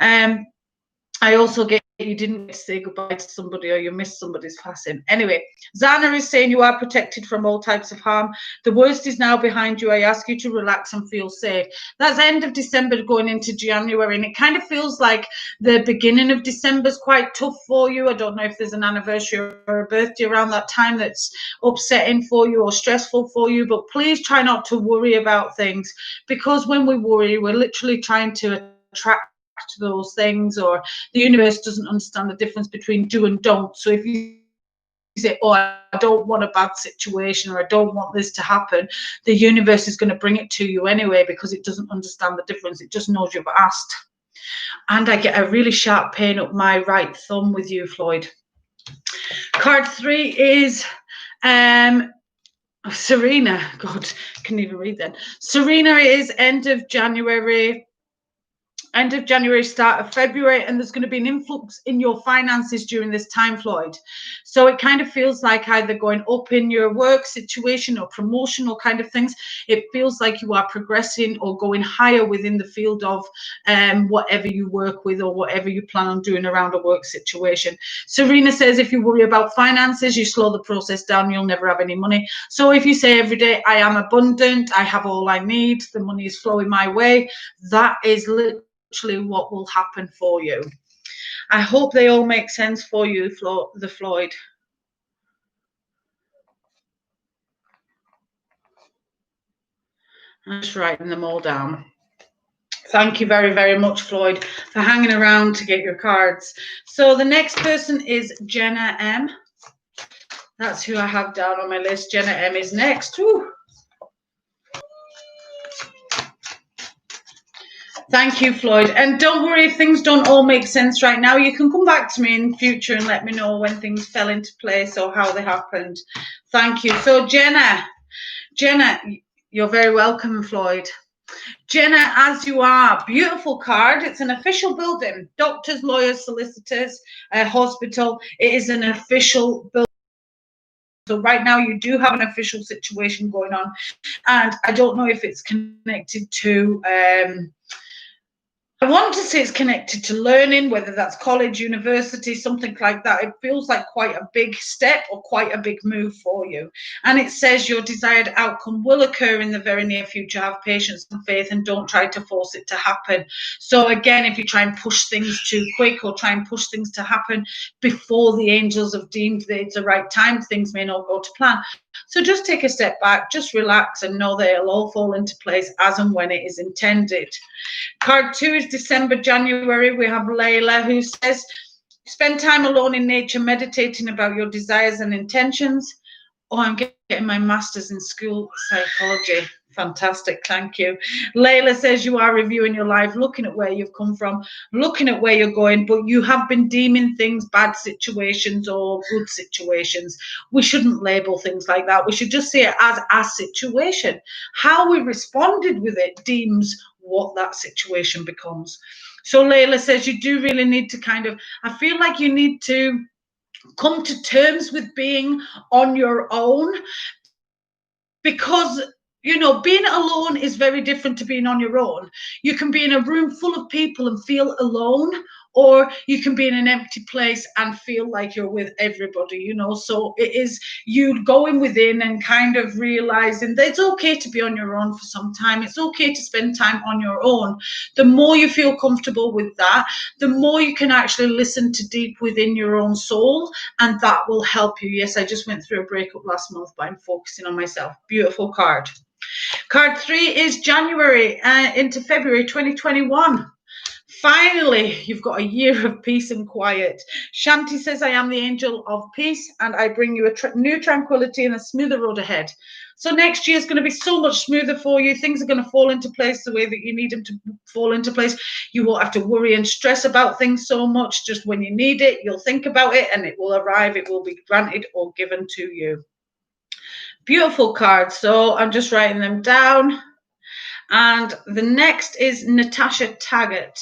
I also get you didn't get to say goodbye to somebody or you missed somebody's passing. Anyway, Zana is saying you are protected from all types of harm. The worst is now behind you. I ask you to relax and feel safe. That's end of December going into January, and it kind of feels like the beginning of December is quite tough for you. I don't know if there's an anniversary or a birthday around that time that's upsetting for you or stressful for you, but please try not to worry about things, because when we worry, we're literally trying to attract those things, or the universe doesn't understand the difference between do and don't. So if you say, oh, I don't want a bad situation, or I don't want this to happen, the universe is going to bring it to you anyway, because it doesn't understand the difference. It just knows you've asked. And I get a really sharp pain up my right thumb with you, Floyd. Card 3 is Serena. God, I can't even read then. Serena is end of January, start of February, and there's going to be an influx in your finances during this time, Floyd. So it kind of feels like either going up in your work situation or promotional kind of things. It feels like you are progressing or going higher within the field of whatever you work with or whatever you plan on doing around a work situation. Serena says if you worry about finances, you slow the process down, you'll never have any money. So if you say every day, I am abundant, I have all I need, the money is flowing my way, that is literally what will happen for you. I hope they all make sense for you, the Floyd. I'm just writing them all down. Thank you very, very much, Floyd, for hanging around to get your cards. So the next person is Jenna M. That's who I have down on my list. Jenna M is next. Woo. Thank you, Floyd. And don't worry if things don't all make sense right now. You can come back to me in future and let me know when things fell into place or how they happened. Thank you. So Jenna, you're very welcome, Floyd. Jenna, as you are, beautiful card. It's an official building. Doctors, lawyers, solicitors, hospital. It is an official building. So right now you do have an official situation going on. And I don't know if it's connected to... I want to say it's connected to learning, whether that's college, university, something like that. It feels like quite a big step or quite a big move for you. And it says your desired outcome will occur in the very near future. Have patience and faith and don't try to force it to happen. So again, if you try and push things too quick or try and push things to happen before the angels have deemed that it's the right time, things may not go to plan. So just take a step back, just relax and know that it'll all fall into place as and when it is intended. Card 2 is December, January. We have Layla, who says, spend time alone in nature, meditating about your desires and intentions. Oh, I'm getting my master's in school psychology. Fantastic, thank you. Layla says you are reviewing your life, looking at where you've come from, looking at where you're going, but you have been deeming things bad situations or good situations. We shouldn't label things like that. We should just see it as a situation. How we responded with it deems what that situation becomes. So Layla says you do really need to I feel like you need to come to terms with being on your own, because being alone is very different to being on your own. You can be in a room full of people and feel alone, or you can be in an empty place and feel like you're with everybody, So it is you going within and kind of realizing that it's okay to be on your own for some time. It's okay to spend time on your own. The more you feel comfortable with that, the more you can actually listen to deep within your own soul, and that will help you. Yes, I just went through a breakup last month, but I'm focusing on myself. Beautiful card. Card 3 is January into February 2021. Finally, you've got a year of peace and quiet. Shanti says, I am the angel of peace and I bring you a new tranquility and a smoother road ahead. So next year is going to be so much smoother for you. Things are going to fall into place the way that you need them to fall into place. You won't have to worry and stress about things so much. Just when you need it, you'll think about it and it will arrive. It will be granted or given to you. Beautiful cards. So I'm just writing them down. And the next is Natasha Taggart.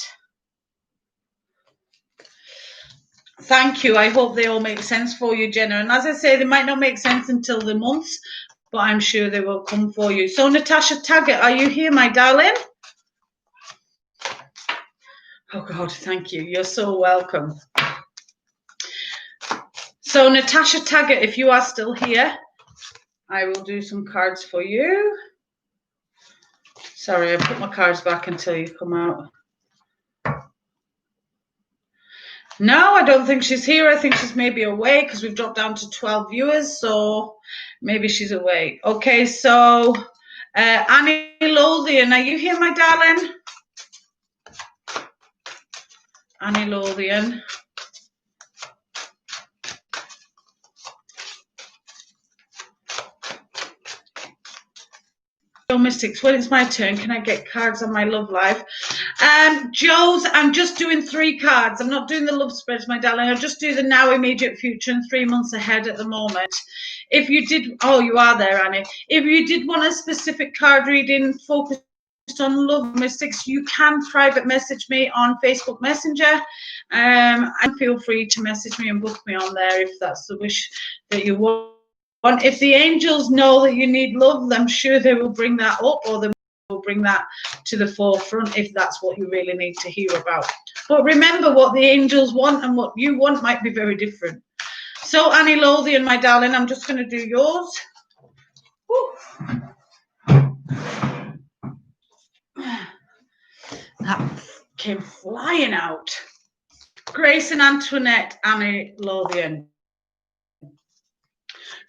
Thank you. I hope they all make sense for you, Jenna. And as I say, they might not make sense until the months, but I'm sure they will come for you. So Natasha Taggart, are you here, my darling? Oh God, thank you. You're so welcome. So Natasha Taggart, if you are still here, I will do some cards for you. Sorry, I put my cards back until you come out. No, I don't think she's here. I think she's maybe away because we've dropped down to 12 viewers, so maybe she's away. Okay, so Annie Lothian, are you here, my darling? Annie Lothian. Mystics, when it's my turn, can I get cards on my love life? Joe's, I'm just doing 3 cards. I'm not doing the love spreads, my darling. I'll just do the now, immediate future, and 3 months ahead at the moment. If you did, oh, you are there, Annie. If you did want a specific card reading focused on love mystics, you can private message me on Facebook Messenger. And feel free to message me and book me on there if that's the wish that you want. If the angels know that you need love, I'm sure they will bring that up, or they will bring that to the forefront if that's what you really need to hear about. But remember, what the angels want and what you want might be very different. So Annie Lothian, my darling, I'm just going to do yours. That came flying out. Grace and Antoinette, Annie Lothian.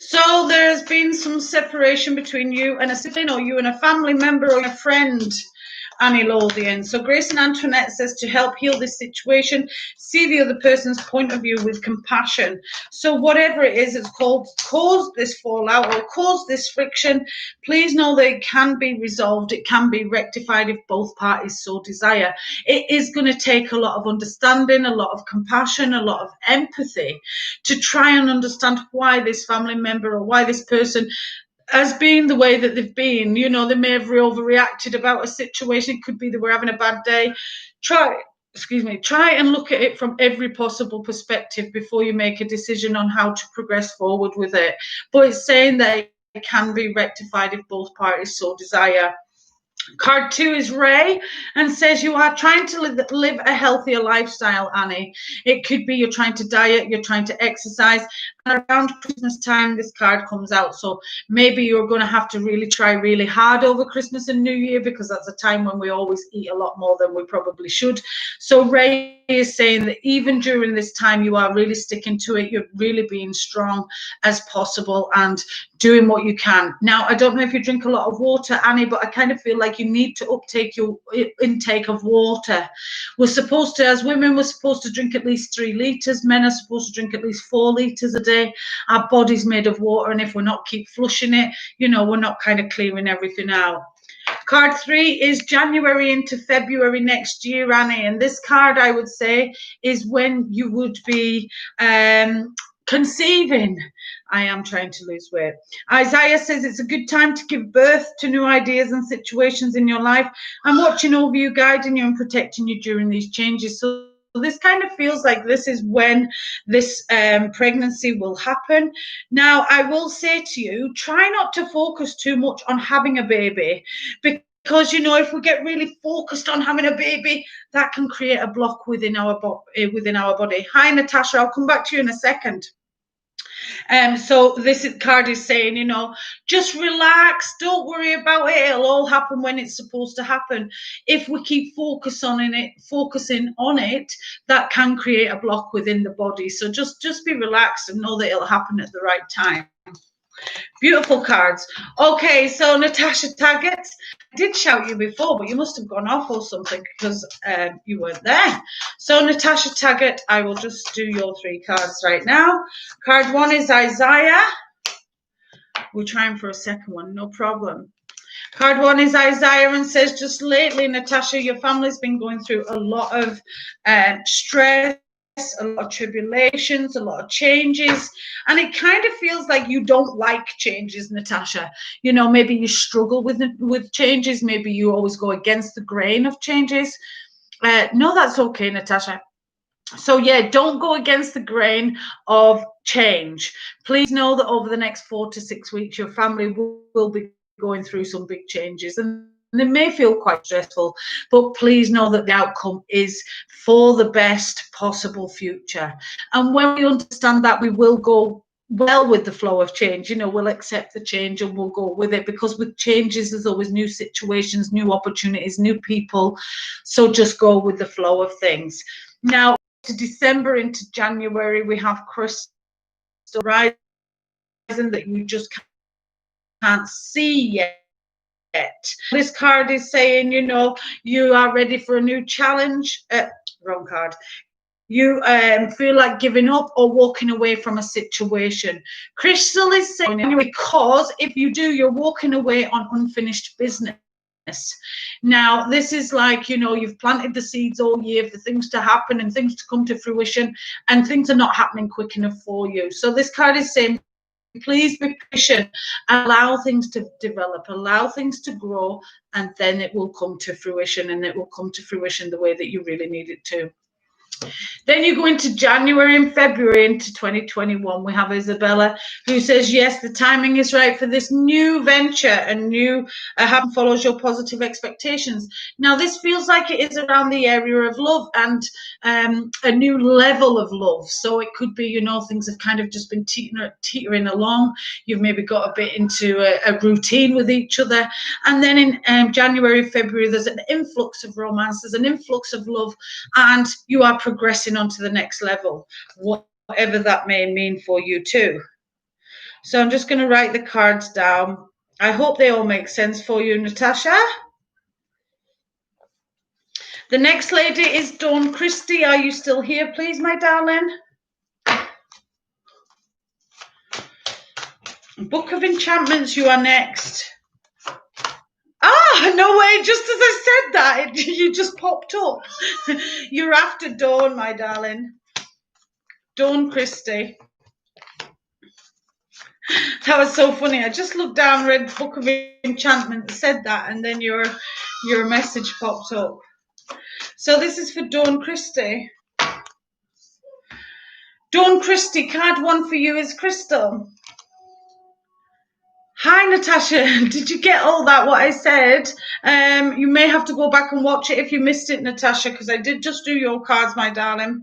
So there's been some separation between you and a sibling, or you and a family member, or a friend, Annie Lothian. So Grace and Antoinette says to help heal this situation, see the other person's point of view with compassion. So whatever it is, it's caused this fallout or caused this friction, please know that it can be resolved. It can be rectified if both parties so desire. It is going to take a lot of understanding, a lot of compassion, a lot of empathy to try and understand why this family member or why this person as being the way that they've been. You know, they may have overreacted about a situation. It could be they were having a bad day. Try and look at it from every possible perspective before you make a decision on how to progress forward with it. But it's saying that it can be rectified if both parties so desire. Card 2 is Ray and says you are trying to live a healthier lifestyle, Annie. It could be you're trying to diet, you're trying to exercise, and around Christmas time this card comes out. So maybe you're going to have to really try really hard over Christmas and New Year, because that's a time when we always eat a lot more than we probably should. So Ray is saying that even during this time you are really sticking to it. You're really being strong as possible and doing what you can. Now, I don't know if you drink a lot of water, Annie, but I kind of feel like you need to uptake your intake of water. We're supposed to, as women, we're supposed to drink at least 3 litres. Men are supposed to drink at least 4 litres a day. Our body's made of water, and if we're not keep flushing it, you know, we're not kind of clearing everything out. Card 3 is January into February next year, Annie. And this card, I would say, is when you would be conceiving. I am trying to lose weight. Isaiah says it's a good time to give birth to new ideas and situations in your life. I'm watching over you, guiding you and protecting you during these changes. So this kind of feels like this is when this pregnancy will happen. Now, I will say to you, try not to focus too much on having a baby, because, you know, if we get really focused on having a baby, that can create a block within our body. Hi, Natasha. I'll come back to you in a second. So this card is saying, you know, just relax, don't worry about it, it'll all happen when it's supposed to happen. If we keep focusing on it, that can create a block within the body. So just be relaxed and know that it'll happen at the right time. Beautiful cards. Okay, so Natasha Taggart, I did shout you before, but you must have gone off or something because you weren't there. So Natasha Taggart, I will just do your 3 cards right now. Card 1 is Isaiah. We're trying for a second one, no problem. Card 1 is Isaiah and says, just lately, Natasha, your family's been going through a lot of stress, a lot of tribulations, a lot of changes, and it kind of feels like you don't like changes, Natasha. You know, maybe you struggle with changes, maybe you always go against the grain of changes. No, that's okay, Natasha. So yeah, don't go against the grain of change. Please know that over the next 4 to 6 weeks, your family will be going through some big changes, and they may feel quite stressful, but please know that the outcome is for the best possible future. And when we understand that, we will go well with the flow of change. You know, we'll accept the change and we'll go with it, because with changes, there's always new situations, new opportunities, new people. So just go with the flow of things. Now, to December into January, we have Crystal Rising that you just can't see yet. This card is saying, you know, you are ready for a new challenge. Wrong card. You feel like giving up or walking away from a situation. Crystal is saying, because if you do, you're walking away on unfinished business. Now, this is like, you know, you've planted the seeds all year for things to happen and things to come to fruition, and things are not happening quick enough for you. So this card is saying, please be patient, allow things to develop, allow things to grow, and then it will come to fruition, and it will come to fruition the way that you really need it to. Then you go into January and February into 2021. We have Isabella, who says, yes, the timing is right for this new venture, and new happen follows your positive expectations. Now, this feels like it is around the area of love and a new level of love. So it could be, you know, things have kind of just been teetering along. You've maybe got a bit into a routine with each other. And then in January, February, there's an influx of romance, there's an influx of love, and you are progressing onto the next level, whatever that may mean for you too. So I'm just going to write the cards down. I hope they all make sense for you, Natasha. The next lady is Dawn Christie. Are you still here, please, my darling? Book of Enchantments, you are next. Ah, no way, just as I said that, you just popped up. You're after Dawn, my darling. Dawn Christie. That was so funny. I just looked down, read Book of Enchantment, said that, and then your message popped up. So this is for Dawn Christie. Dawn Christie, card 1 for you is Crystal. Hi, Natasha. Did you get all that, what I said? You may have to go back and watch it if you missed it, Natasha, because I did just do your cards, my darling.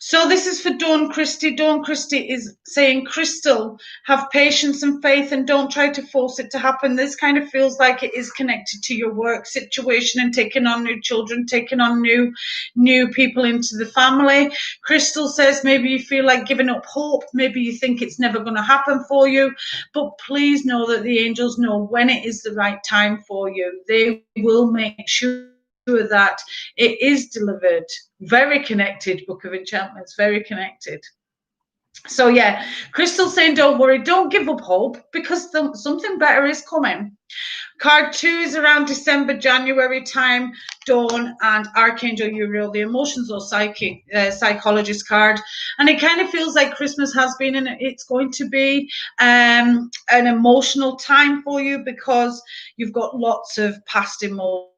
So this is for Dawn Christie. Dawn Christie is saying, Crystal, have patience and faith and don't try to force it to happen. This kind of feels like it is connected to your work situation and taking on new children, taking on new people into the family. Crystal says maybe you feel like giving up hope. Maybe you think it's never going to happen for you. But please know that the angels know when it is the right time for you. They will make sure that it is delivered. Very connected, Book of Enchantments, very connected. So yeah, Crystal saying don't worry, don't give up hope, because something better is coming. Card 2 is around December, January time, Dawn and Archangel Uriel, the emotions or psychologist card. And it kind of feels like Christmas has been, and it's going to be an emotional time for you, because you've got lots of past emotions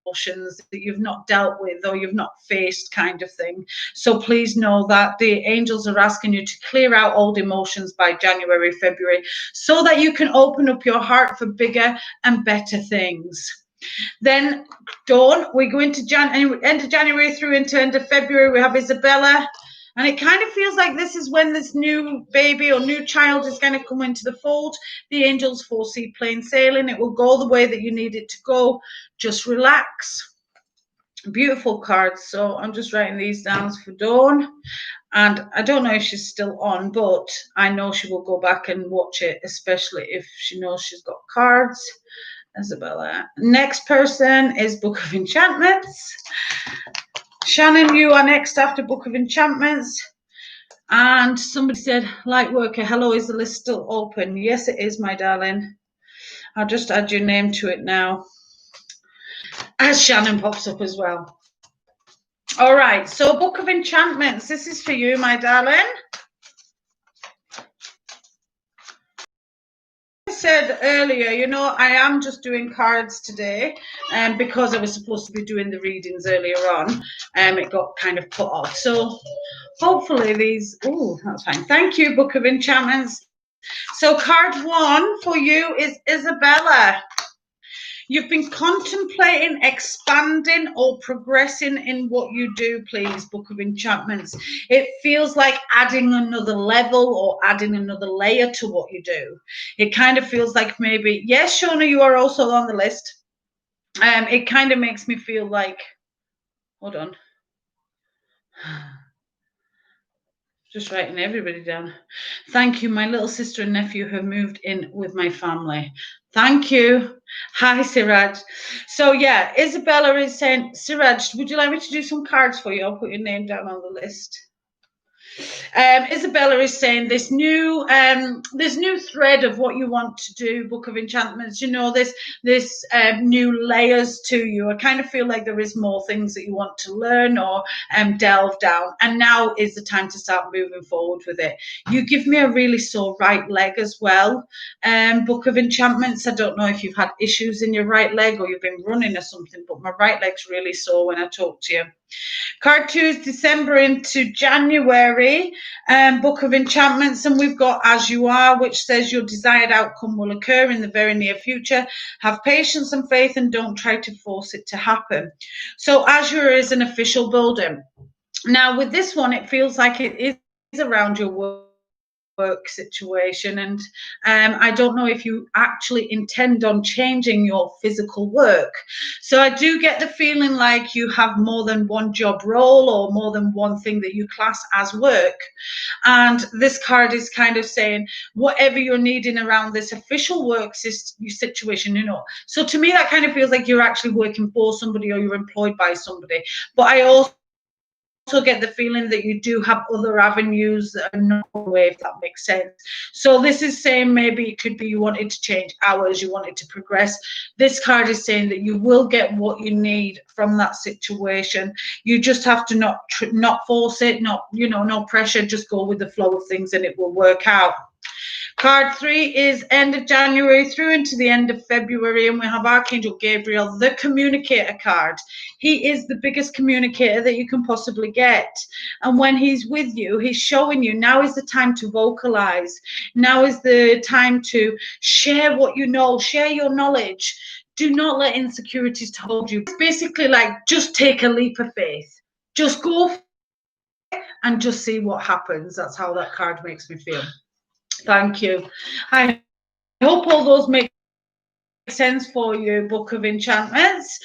that you've not dealt with or you've not faced, kind of thing. So please know that the angels are asking you to clear out old emotions by January, February, so that you can open up your heart for bigger and better things. Then Dawn, we go into end of January through into end of February. We have Isabella. And it kind of feels like this is when this new baby or new child is going to come into the fold. The angels foresee plain sailing. It will go the way that you need it to go. Just relax. Beautiful cards. So I'm just writing these down for Dawn. And I don't know if she's still on, but I know she will go back and watch it, especially if she knows she's got cards. Isabella. Next person is Book of Enchantments. Shannon, you are next after Book of Enchantments. And somebody said, light worker, hello, is the list still open? Yes, it is, my darling. I'll just add your name to it now, as Shannon pops up as well. All right, so Book of Enchantments, this is for you, my darling. I said earlier, you know, I am just doing cards today, because I was supposed to be doing the readings earlier on. It got kind of put off. So hopefully these, oh, that's fine. Thank you, Book of Enchantments. So card 1 for you is Isabella. You've been contemplating expanding or progressing in what you do, please, Book of Enchantments. It feels like adding another level or adding another layer to what you do. It kind of feels like maybe, yes, Shona, you are also on the list. It kind of makes me feel like, hold on. Just writing everybody down. Thank you. My little sister and nephew have moved in with my family. Thank you. Hi, Siraj. So, yeah, Isabella is saying, Siraj, would you like me to do some cards for you? I'll put your name down on the list. Isabella is saying this new thread of what you want to do, Book of Enchantments. You know, this new layers to you. I kind of feel like there is more things that you want to learn or delve down, and now is the time to start moving forward with it. You give me a really sore right leg as well, Book of Enchantments. I don't know if you've had issues in your right leg or you've been running or something, but my right leg's really sore when I talk to you. Card 2 is December into January, Book of Enchantments, and we've got As You Are, which says your desired outcome will occur in the very near future. Have patience and faith and don't try to force it to happen. So Azure is an official building. Now with this one, it feels like it is around your work situation, and I don't know if you actually intend on changing your physical work. So I do get the feeling like you have more than one job role or more than one thing that you class as work. And this card is kind of saying whatever you're needing around this official work situation, you know. So to me, that kind of feels like you're actually working for somebody or you're employed by somebody. But I also get the feeling that you do have other avenues that are not away, if that makes sense. So this is saying maybe it could be you wanted to change hours, you wanted to progress. This card is saying that you will get what you need from that situation. You just have to not force it, no pressure, just go with the flow of things and it will work out. Card 3 is end of January through into the end of February, and we have Archangel Gabriel, the communicator card. He is the biggest communicator that you can possibly get. And when he's with you, he's showing you now is the time to vocalize. Now is the time to share what you know, share your knowledge. Do not let insecurities hold you. It's basically like just take a leap of faith. Just go and just see what happens. That's how that card makes me feel. Thank you. I hope all those make sense for you, Book of Enchantments.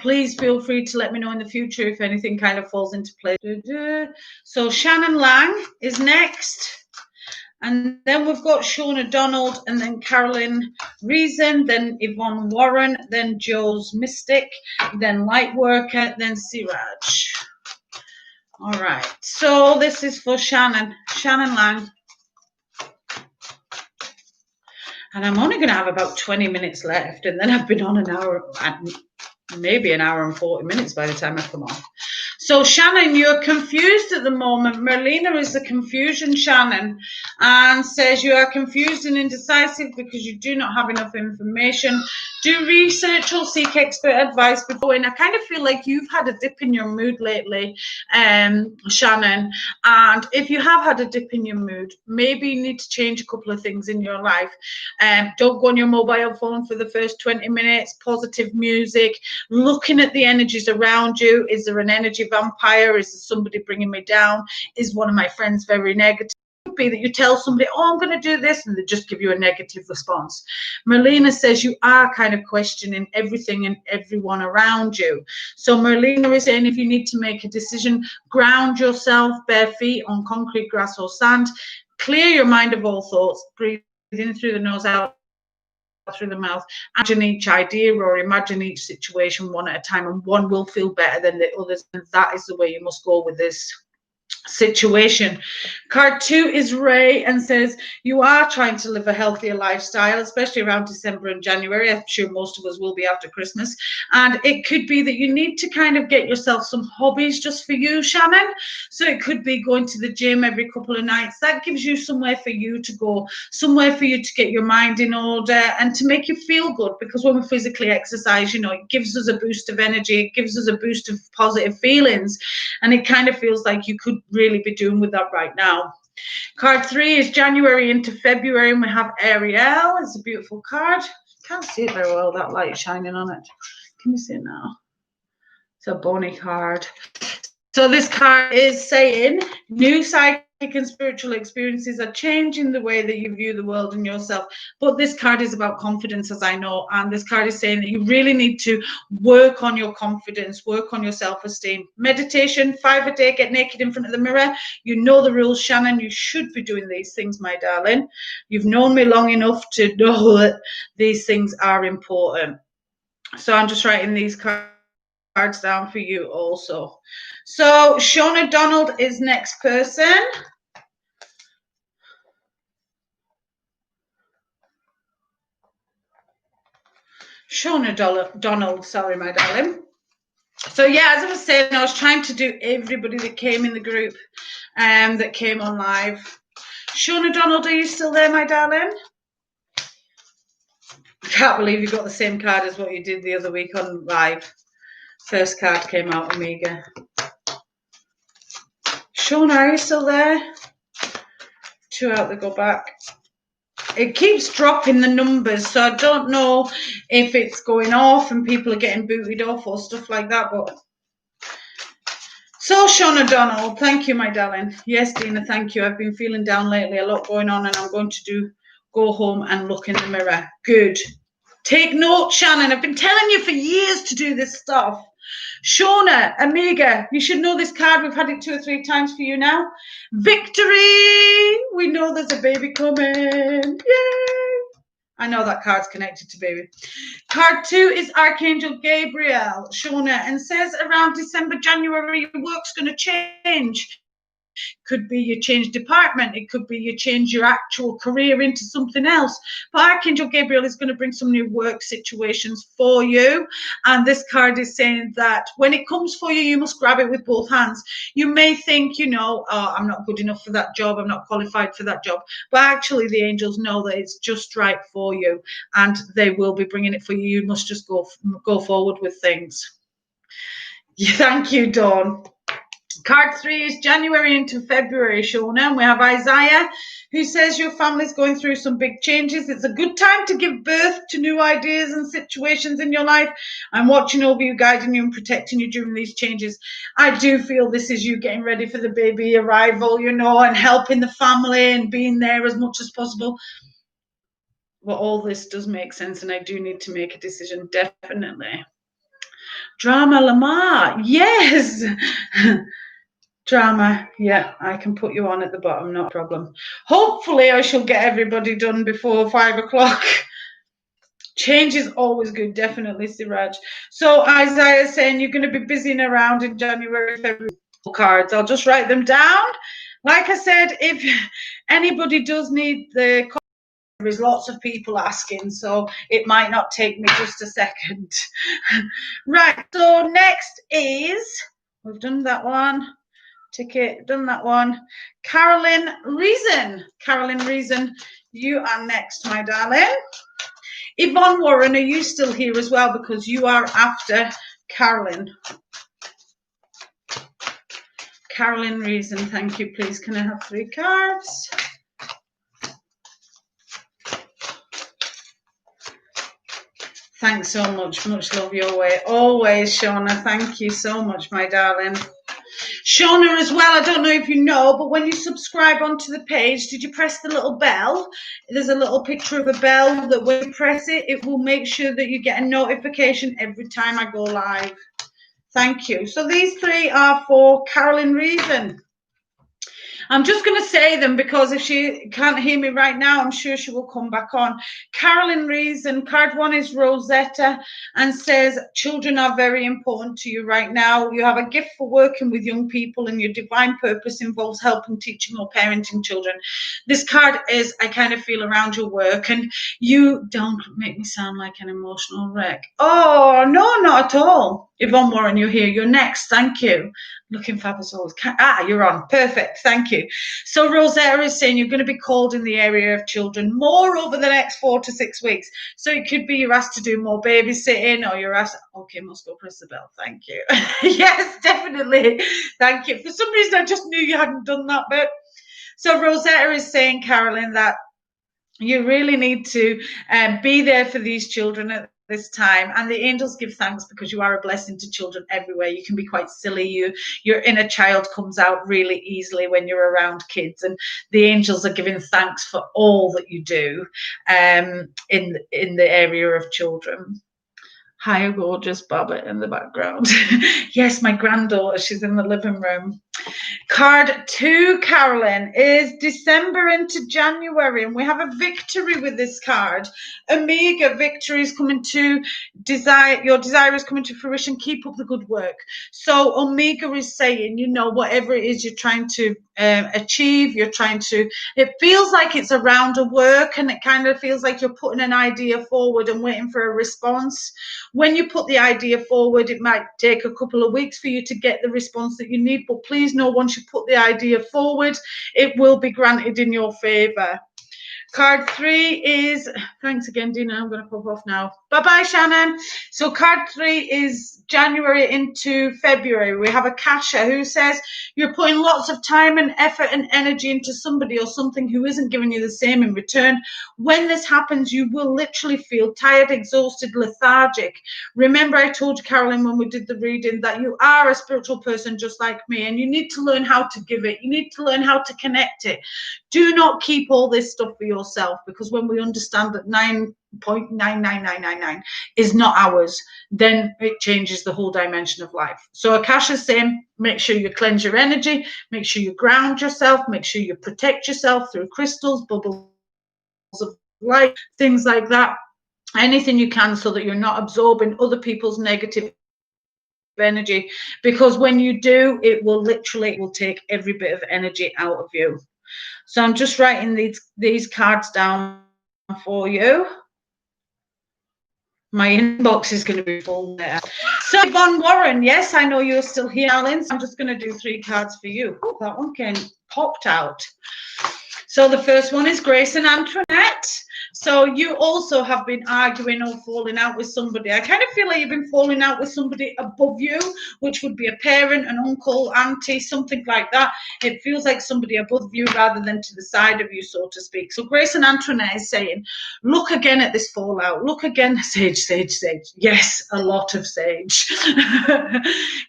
Please feel free to let me know in the future if anything kind of falls into place. So Shannon Lang is next. And then we've got Shona Donald, and then Carolyn Reason, then Yvonne Warren, then Joe's Mystic, then Lightworker, then Siraj. All right. So this is for Shannon Lang. And I'm only going to have about 20 minutes left, and then I've been on an hour, maybe an hour and 40 minutes by the time I come off. So Shannon, you're confused at the moment. Merlina is the confusion, Shannon, and says you are confused and indecisive because you do not have enough information. Do research or seek expert advice before. And I kind of feel like you've had a dip in your mood lately, Shannon. And if you have had a dip in your mood, maybe you need to change a couple of things in your life. Don't go on your mobile phone for the first 20 minutes. Positive music, looking at the energies around you. Is there an energy vampire? Is there somebody bringing me down? Is one of my friends very negative? Be that you tell somebody, oh, I'm going to do this, and they just give you a negative response. Merlina says you are kind of questioning everything and everyone around you. So Merlina is saying if you need to make a decision, ground yourself, bare feet on concrete, grass or sand, clear your mind of all thoughts, breathe in through the nose, out through the mouth. Imagine each idea or imagine each situation one at a time, and one will feel better than the others, and that is the way you must go with this. situation. Card 2 is Ray and says you are trying to live a healthier lifestyle, especially around December and January. I'm sure most of us will be after Christmas, and it could be that you need to kind of get yourself some hobbies just for you, Shannon. So it could be going to the gym every couple of nights. That gives you somewhere for you to go, somewhere for you to get your mind in order and to make you feel good, because when we physically exercise, you know, it gives us a boost of energy, it gives us a boost of positive feelings, and it kind of feels like you could really be doing with that right now. Card 3 is January into February, and we have Ariel. It's a beautiful card. Can't see it very well, that light shining on it. Can you see it now? It's a bony card. So this card is saying new psychic and spiritual experiences are changing the way that you view the world and yourself. But this card is about confidence, as I know, and this card is saying that you really need to work on your confidence, work on your self-esteem. Meditation, 5 a day, get naked in front of the mirror. You know the rules, Shannon. You should be doing these things, my darling. You've known me long enough to know that these things are important. So I'm just writing these cards down for you also. So Shauna Donald is next person. Shauna Donald, sorry, my darling. So yeah, as I was saying, I was trying to do everybody that came in the group that came on live. Shauna Donald, are you still there, my darling? I can't believe you got the same card as what you did the other week on live. First card came out, Omega. Shauna, are you still there? 2 out, they go back. It keeps dropping the numbers, so I don't know if it's going off and people are getting booted off or stuff like that. But so Shauna Donald, thank you, my darling. Yes, Dina, thank you. I've been feeling down lately, a lot going on, and I'm going to go home and look in the mirror. Good. Take note, Shannon. I've been telling you for years to do this stuff. Shauna, Amiga, you should know this card. We've had it 2 or 3 times for you now. Victory! We know there's a baby coming. Yay! I know that card's connected to baby. Card 2 is Archangel Gabriel, Shauna, and says around December, January, your work's going to change. Could be you change department. It could be you change your actual career into something else. But Archangel Gabriel is going to bring some new work situations for you. And this card is saying that when it comes for you, you must grab it with both hands. You may think, you know, oh, I'm not good enough for that job. I'm not qualified for that job. But actually, the angels know that it's just right for you. And they will be bringing it for you. You must just go forward with things. Thank you, Dawn. Card 3 is January into February, Shauna, and we have Isaiah, who says your family's going through some big changes. It's a good time to give birth to new ideas and situations in your life. I'm watching over you, guiding you and protecting you during these changes. I do feel this is you getting ready for the baby arrival, you know, and helping the family and being there as much as possible. But all this does make sense, and I do need to make a decision, definitely. Drama Lamar, yes. Drama, yeah, I can put you on at the bottom, not a problem. Hopefully I shall get everybody done before 5 o'clock. Change is always good, definitely, Siraj. So Isaiah saying you're going to be busying around in January, February. Cards, I'll just write them down. Like I said, if anybody does need the card, there is lots of people asking, so it might not take me just a second. Right, so next is, we've done that one. Ticket, done that one. Carolyn Reason. Carolyn Reason, you are next, my darling. Yvonne Warren, are you still here as well? Because you are after Carolyn. Carolyn Reason, thank you. Please, can I have 3 cards? Thanks so much. Much love your way. Always, Shauna. Thank you so much, my darling. Shauna as well, I don't know if you know, but when you subscribe onto the page, did you press the little bell? There's a little picture of a bell that when you press it, it will make sure that you get a notification every time I go live. Thank you. So these 3 are for Carolyn Reason. I'm just going to say them because if she can't hear me right now, I'm sure she will come back on. Carolyn Reason, card 1 is Rosetta, and says, children are very important to you right now. You have a gift for working with young people, and your divine purpose involves helping, teaching, or parenting children. This card is, I kind of feel around your work, and you don't make me sound like an emotional wreck. Oh, no, not at all. Yvonne Warren, you're here. You're next. Thank you. Looking fabulous always. You're on. Perfect. Thank you. So Rosetta is saying you're going to be called in the area of children more over the next 4 to 6 weeks. So it could be you're asked to do more babysitting, or you're asked, okay, must go press the bell. Thank you. Yes, definitely. Thank you. For some reason, I just knew you hadn't done that bit. So Rosetta is saying, Carolyn, that you really need to be there for these children at this time, and the angels give thanks because you are a blessing to children everywhere. You can be quite silly. Your inner child comes out really easily when you're around kids, and the angels are giving thanks for all that you do in the area of children. Hi, gorgeous Babbitt in the background. Yes, my granddaughter, she's in the living room. Card 2, Carolyn, is December into January, and we have a victory with this card. Omega, victory is coming to desire. Your desire is coming to fruition. Keep up the good work. So Omega is saying, whatever it is you're trying to achieve, it feels like it's around a work, and it kind of feels like you're putting an idea forward and waiting for a response. When you put the idea forward, it might take a couple of weeks for you to get the response that you need, but please know once you put the idea forward, it will be granted in your favor. Card 3 is, thanks again, Dina, I'm going to pop off now. Bye-bye, Shannon. So card 3 is January into February. We have Akasha who says you're putting lots of time and effort and energy into somebody or something who isn't giving you the same in return. When this happens, you will literally feel tired, exhausted, lethargic. Remember, I told you, Carolyn, when we did the reading, that you are a spiritual person just like me, and you need to learn how to give it. You need to learn how to connect it. Do not keep all this stuff for yourself, because when we understand that 9.99999 is not ours, then it changes the whole dimension of life. So Akasha's saying, make sure you cleanse your energy, make sure you ground yourself, make sure you protect yourself through crystals, bubbles of light, things like that. Anything you can so that you're not absorbing other people's negative energy, because when you do, it will take every bit of energy out of you. So I'm just writing these cards down for you. My inbox is going to be full there. So Yvonne Warren, yes, I know you're still here, Alan. So I'm just going to do 3 cards for you. Oh, that one popped out. So the first one is Grace and Antoinette. So you also have been arguing or falling out with somebody. I kind of feel like you've been falling out with somebody above you, which would be a parent, an uncle, auntie, something like that. It feels like somebody above you rather than to the side of you, so to speak. So Grace and Antoinette is saying, look again at this fallout. Look again, sage, sage, sage. Yes, a lot of sage.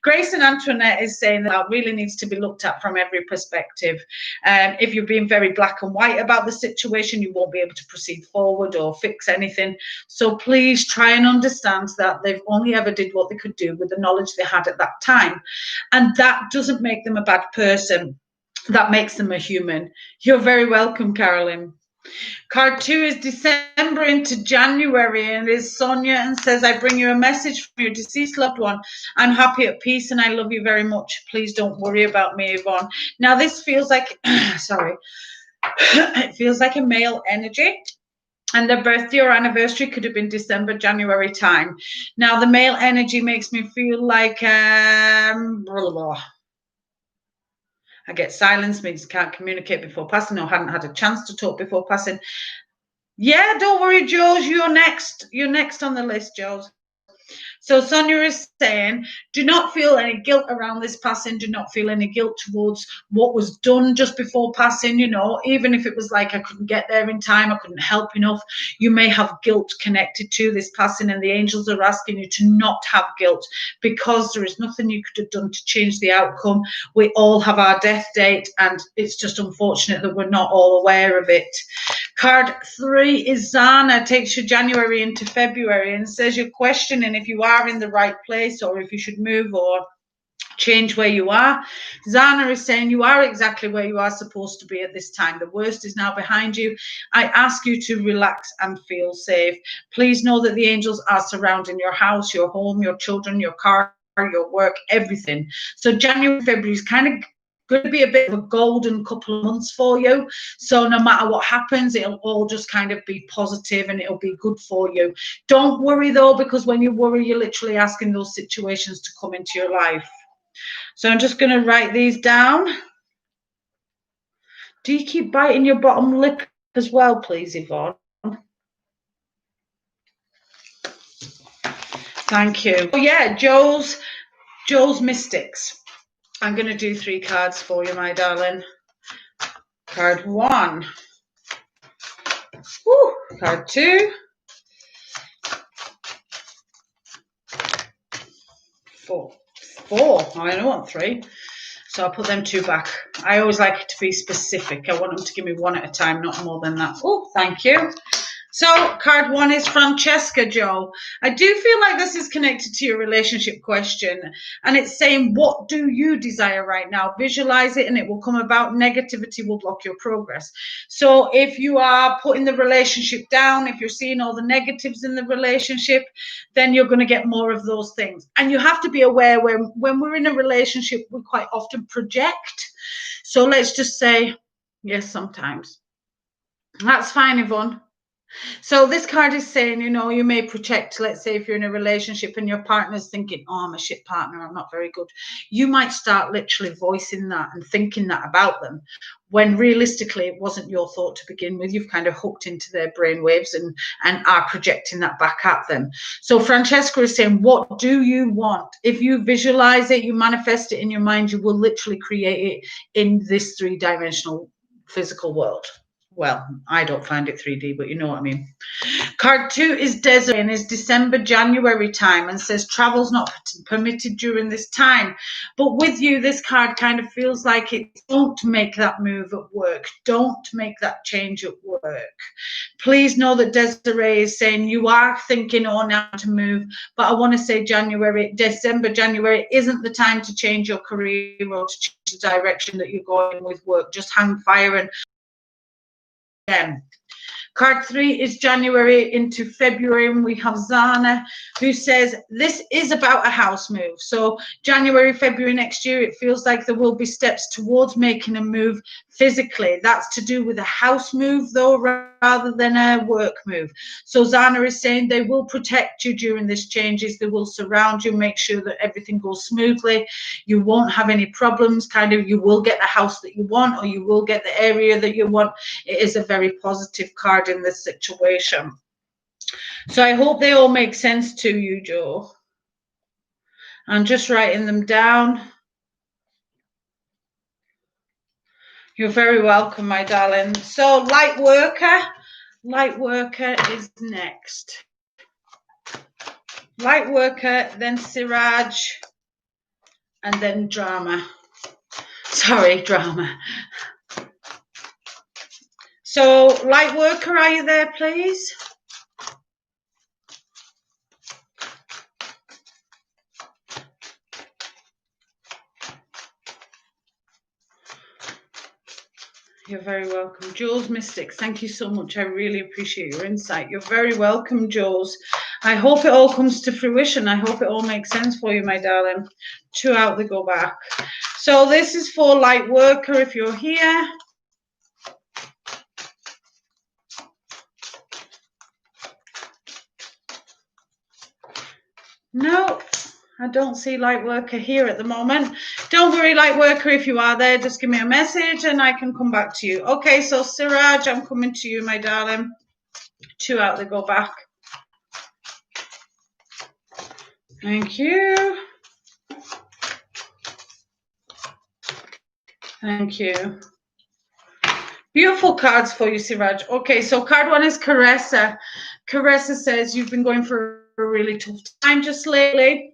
Grace and Antoinette is saying that really needs to be looked at from every perspective. If you're being very black and white about the situation, you won't be able to proceed forward or fix anything. So please try and understand that they've only ever did what they could do with the knowledge they had at that time. And that doesn't make them a bad person. That makes them a human. You're very welcome, Carolyn. Card 2 is December into January, and is Sonia, and says, I bring you a message from your deceased loved one. I'm happy, at peace, and I love you very much. Please don't worry about me, Yvonne. Now this feels like, sorry, it feels like a male energy. And their birthday or anniversary could have been December, January time. Now the male energy makes me feel like I get silence, means can't communicate before passing, or hadn't had a chance to talk before passing. Yeah, don't worry, Jules, you're next. You're next on the list, Jules. So Sonia is saying, do not feel any guilt around this passing. Do not feel any guilt towards what was done just before passing. Even if it was like I couldn't get there in time, I couldn't help enough, you may have guilt connected to this passing, and the angels are asking you to not have guilt, because there is nothing you could have done to change the outcome. We all have our death date, and it's just unfortunate that we're not all aware of it. Card 3 is Zana, takes you January into February, and says you're questioning if you are in the right place, or if you should move or change where you are. Zana is saying you are exactly where you are supposed to be at this time. The worst is now behind you. I ask you to relax and feel safe. Please know that the angels are surrounding your house, your home, your children, your car, your work, everything. So January, February is kind of going to be a bit of a golden couple of months for you. So no matter what happens, it'll all just kind of be positive and it'll be good for you. Don't worry though, because when you worry, you're literally asking those situations to come into your life. So I'm just going to write these down. Do you keep biting your bottom lip as well, please, Yvonne? Thank you. Oh yeah, Joe's Mystics. I'm going to do 3 cards for you, my darling. Card 1. Woo, card 2. 4. I don't want 3. So I'll put them 2 back. I always like it to be specific. I want them to give me 1 at a time, not more than that. Oh, thank you. So card 1 is Francesca, Joe. I do feel like this is connected to your relationship question. And it's saying, what do you desire right now? Visualize it and it will come about. Negativity will block your progress. So if you are putting the relationship down, if you're seeing all the negatives in the relationship, then you're going to get more of those things. And you have to be aware when we're in a relationship, we quite often project. So let's just say, yes, sometimes. That's fine, Yvonne. So this card is saying, you know, you may project, let's say if you're in a relationship and your partner's thinking, oh, I'm a shit partner, I'm not very good. You might start literally voicing that and thinking that about them, when realistically it wasn't your thought to begin with. You've kind of hooked into their brainwaves and are projecting that back at them. So Francesca is saying, what do you want? If you visualize it, you manifest it in your mind, you will literally create it in this 3-dimensional physical world. Well, I don't find it 3D, but you know what I mean. Card 2 is Desiree and is December, January time and says travel's not permitted during this time. But with you, this card kind of feels like it. Don't make that move at work. Don't make that change at work. Please know that Desiree is saying you are thinking, oh, now to move. But I want to say December, January isn't the time to change your career or to change the direction that you're going with work. Just hang fire and Card 3 is January into February, and we have Zana, who says this is about a house move. So January, February next year, it feels like there will be steps towards making a move physically. That's to do with a house move, though, rather than a work move. So Zana is saying they will protect you during these changes. They will surround you, make sure that everything goes smoothly. You won't have any problems. Kind of, you will get the house that you want, or you will get the area that you want. It is a very positive card in this situation. So I hope they all make sense to you, Joe. I'm just writing them down. You're very welcome, my darling. So light worker is next. Light worker, then Siraj, and then drama. Sorry, drama. So light worker, are you there, please? You're very welcome. Jules Mystics, thank you so much. I really appreciate your insight. You're very welcome, Jules. I hope it all comes to fruition. I hope it all makes sense for you, my darling. 2 out, they go back. So this is for light worker if you're here. No, I don't see light worker here at the moment. Don't worry, light worker, if you are there, just give me a message and I can come back to you. Okay, so Siraj, I'm coming to you, my darling. 2 out, they go back. Thank you. Thank you. Beautiful cards for you, Siraj. Okay, so card 1 is Caressa. Caressa says you've been going for a really tough time just lately.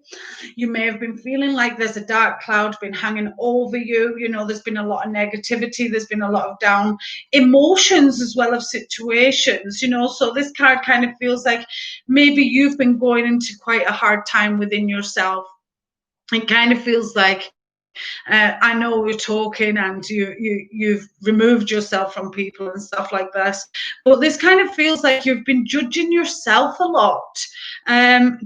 You may have been feeling like there's a dark cloud been hanging over you. You know, there's been a lot of negativity. There's been a lot of down emotions as well of situations, you know. So this card kind of feels like maybe you've been going into quite a hard time within yourself. It kind of feels like I know we're talking and you've removed yourself from people and stuff like this, but this kind of feels like you've been judging yourself a lot,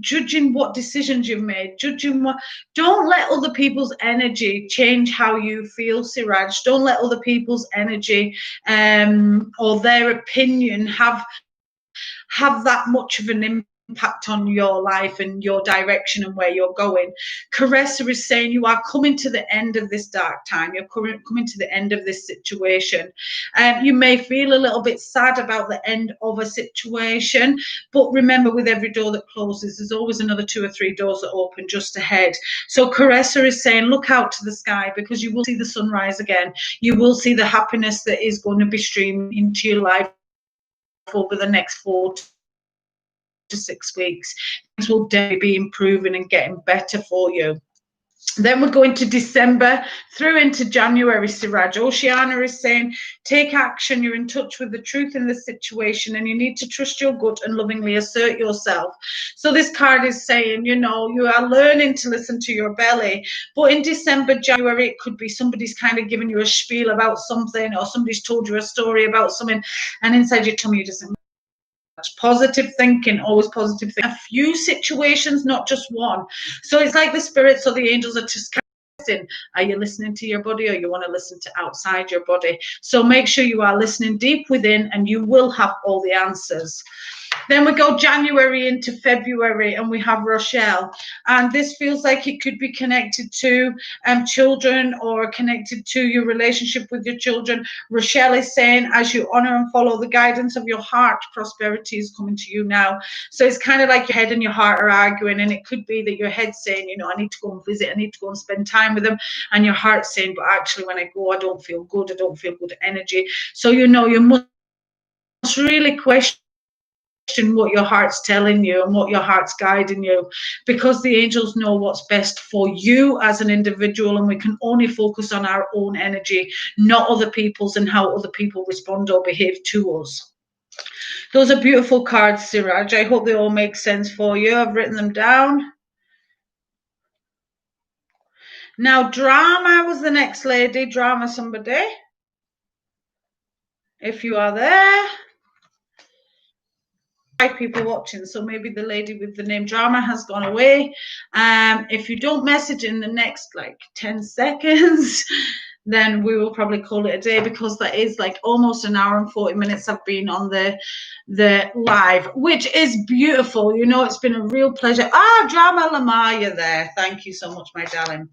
judging what decisions you've made, judging what. Don't let other people's energy change how you feel, Siraj. Don't let other people's energy or their opinion have that much of an impact on your life and your direction and where you're going. Caressa is saying you are coming to the end of this dark time. You're coming to the end of this situation. You may feel a little bit sad about the end of a situation, but remember, with every door that closes, there's always another 2 or 3 doors that open just ahead. So Caressa is saying look out to the sky, because you will see the sunrise again. You will see the happiness that is going to be streaming into your life over the next 4 to 6 weeks. Things will definitely be improving and getting better for you. Then we're going to December through into January, Siraj. Oceana is saying, take action. You're in touch with the truth in the situation and you need to trust your gut and lovingly assert yourself. So this card is saying, you know, you are learning to listen to your belly. But in December, January, it could be somebody's kind of giving you a spiel about something, or somebody's told you a story about something, and inside your tummy, you just positive thinking, always positive thinking. A few situations, not just one. So it's like the spirits or the angels are just testing. Are you listening to your body, or you want to listen to outside your body? So make sure you are listening deep within, and you will have all the answers. Then we go January into February, and we have Rochelle. And this feels like it could be connected to children, or connected to your relationship with your children. Rochelle is saying, as you honor and follow the guidance of your heart, prosperity is coming to you now. So it's kind of like your head and your heart are arguing, and it could be that your head's saying, you know, I need to go and visit, I need to go and spend time with them. And your heart's saying, but actually when I go, I don't feel good. I don't feel good energy. So, you know, you must really question what your heart's telling you and what your heart's guiding you, because the angels know what's best for you as an individual, and we can only focus on our own energy, not other people's and how other people respond or behave to us. Those are beautiful cards, Siraj. I hope they all make sense for you. I've written them down. Now, drama was the next lady. Drama, somebody, if you are there. People watching, so maybe the lady with the name Drama has gone away. If you don't message in the next like 10 seconds, then we will probably call it a day, because that is like almost an hour and 40 minutes I've been on the live, which is beautiful. You know, it's been a real pleasure. Drama Lamar, you're there. Thank you so much, my darling.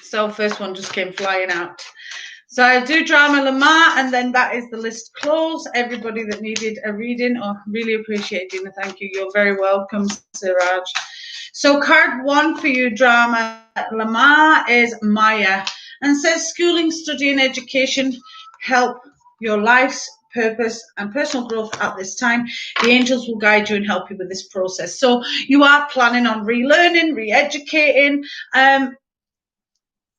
So first one just came flying out. So I do Drama Lamar, and then that is the list closed. Everybody that needed a reading, really appreciate it, Dina. Thank you. You're very welcome, Siraj. So card 1 for you, Drama Lamar, is Maya, and says schooling, study and education help your life's purpose and personal growth at this time. The angels will guide you and help you with this process. So you are planning on relearning, re-educating.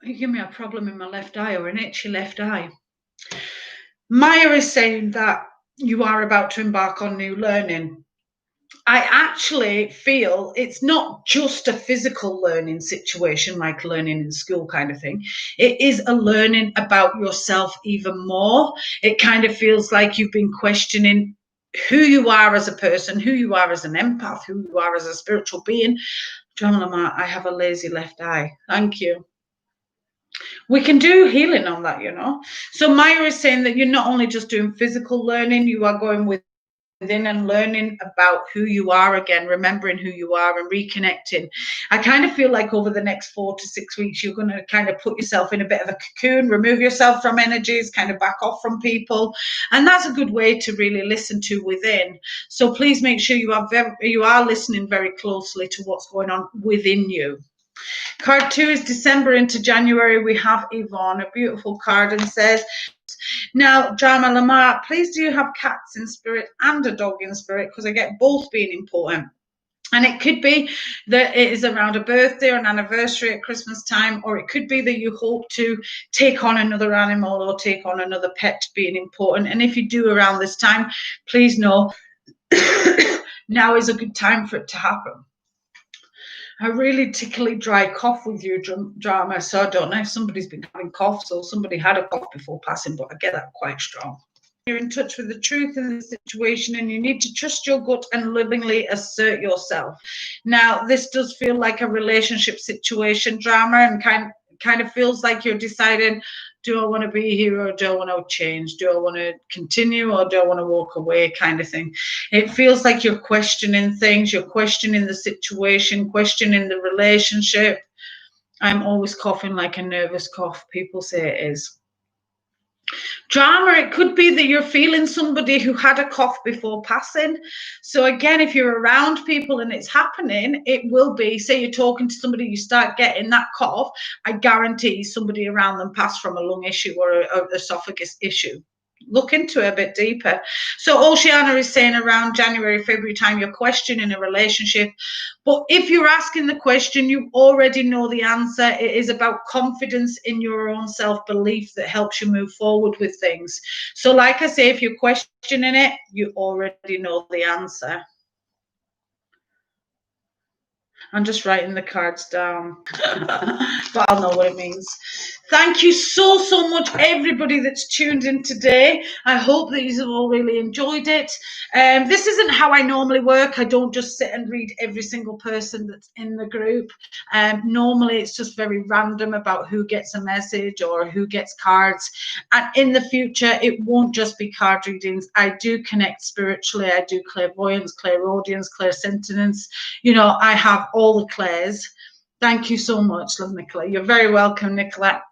You give me a problem in my left eye, or an itchy left eye. Maya is saying that you are about to embark on new learning. I actually feel it's not just a physical learning situation, like learning in school kind of thing. It is a learning about yourself even more. It kind of feels like you've been questioning who you are as a person, who you are as an empath, who you are as a spiritual being. Drama, I have a lazy left eye. Thank you. We can do healing on that, you know. So Maya is saying that you're not only just doing physical learning, you are going within and learning about who you are again, remembering who you are and reconnecting. I kind of feel like over the next 4 to 6 weeks, you're going to kind of put yourself in a bit of a cocoon, remove yourself from energies, kind of back off from people. And that's a good way to really listen to within. So please make sure you are listening very closely to what's going on within you. Card 2 is December into January. We have Yvonne, a beautiful card, and says, now, Drama Lamar, please do you have cats in spirit and a dog in spirit? Because I get both being important. And it could be that it is around a birthday or an anniversary at Christmas time, or it could be that you hope to take on another animal or take on another pet being important. And if you do around this time, please know now is a good time for it to happen. a really tickly dry cough with you, Drama. So I don't know if somebody's been having coughs or somebody had a cough before passing, but I get that quite strong. You're in touch with the truth in the situation, and you need to trust your gut and lovingly assert yourself. Now, this does feel like a relationship situation, Drama, and kind of feels like you're deciding, do I want to be here or do I want to change? Do I want to continue or do I want to walk away, kind of thing? It feels like you're questioning things, you're questioning the situation, questioning the relationship. I'm always coughing like a nervous cough. People say it is. Drama, it could be that you're feeling somebody who had a cough before passing. So again, if you're around people and it's happening, it will be, say you're talking to somebody, you start getting that cough, I guarantee somebody around them passed from a lung issue or an esophagus issue. Look into it a bit deeper. So Oceana is saying around January, February time, you're questioning a relationship. But if you're asking the question, you already know the answer. It is about confidence in your own self-belief that helps you move forward with things. So like I say, if you're questioning it, you already know the answer. I'm just writing the cards down, but I'll know what it means. Thank you so much, everybody that's tuned in today. I hope that you've all really enjoyed it. This isn't how I normally work. I don't just sit and read every single person that's in the group. Normally, it's just very random about who gets a message or who gets cards. And in the future, it won't just be card readings. I do connect spiritually. I do clairvoyance, clairaudience, clairsentience. You know, I have all the clairs. Thank you so much, love Nicola. You're very welcome, Nicola.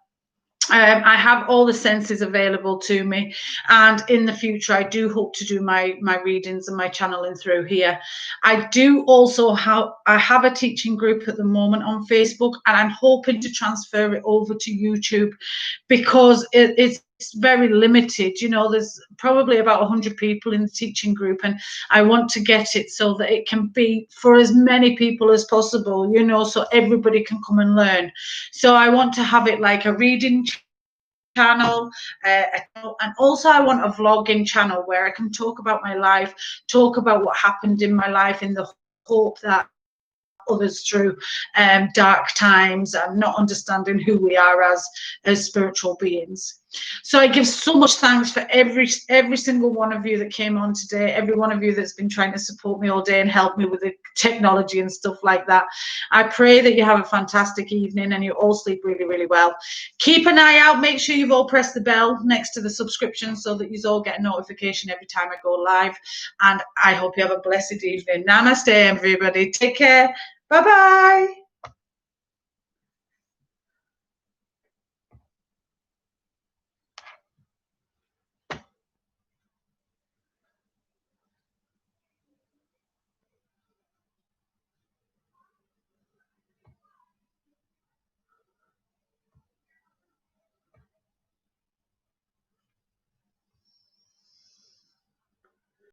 I have all the senses available to me, and in the future I do hope to do my readings and my channeling through here. I do also have a teaching group at the moment on Facebook, and I'm hoping to transfer it over to YouTube because it's very limited. You know, there's probably about 100 people in the teaching group, and I want to get it so that it can be for as many people as possible, you know, so everybody can come and learn. So I want to have it like a reading channel, and also I want a vlogging channel where I can talk about my life, talk about what happened in my life, in the hope that others through dark times and not understanding who we are as spiritual beings. So I give so much thanks for every single one of you that came on today, every one of you that's been trying to support me all day and help me with the technology and stuff like that. I pray that you have a fantastic evening and you all sleep really, really well. Keep an eye out. Make sure you've all pressed the bell next to the subscription so that you all get a notification every time I go live. And I hope you have a blessed evening. Namaste, everybody. Take care. Bye-bye.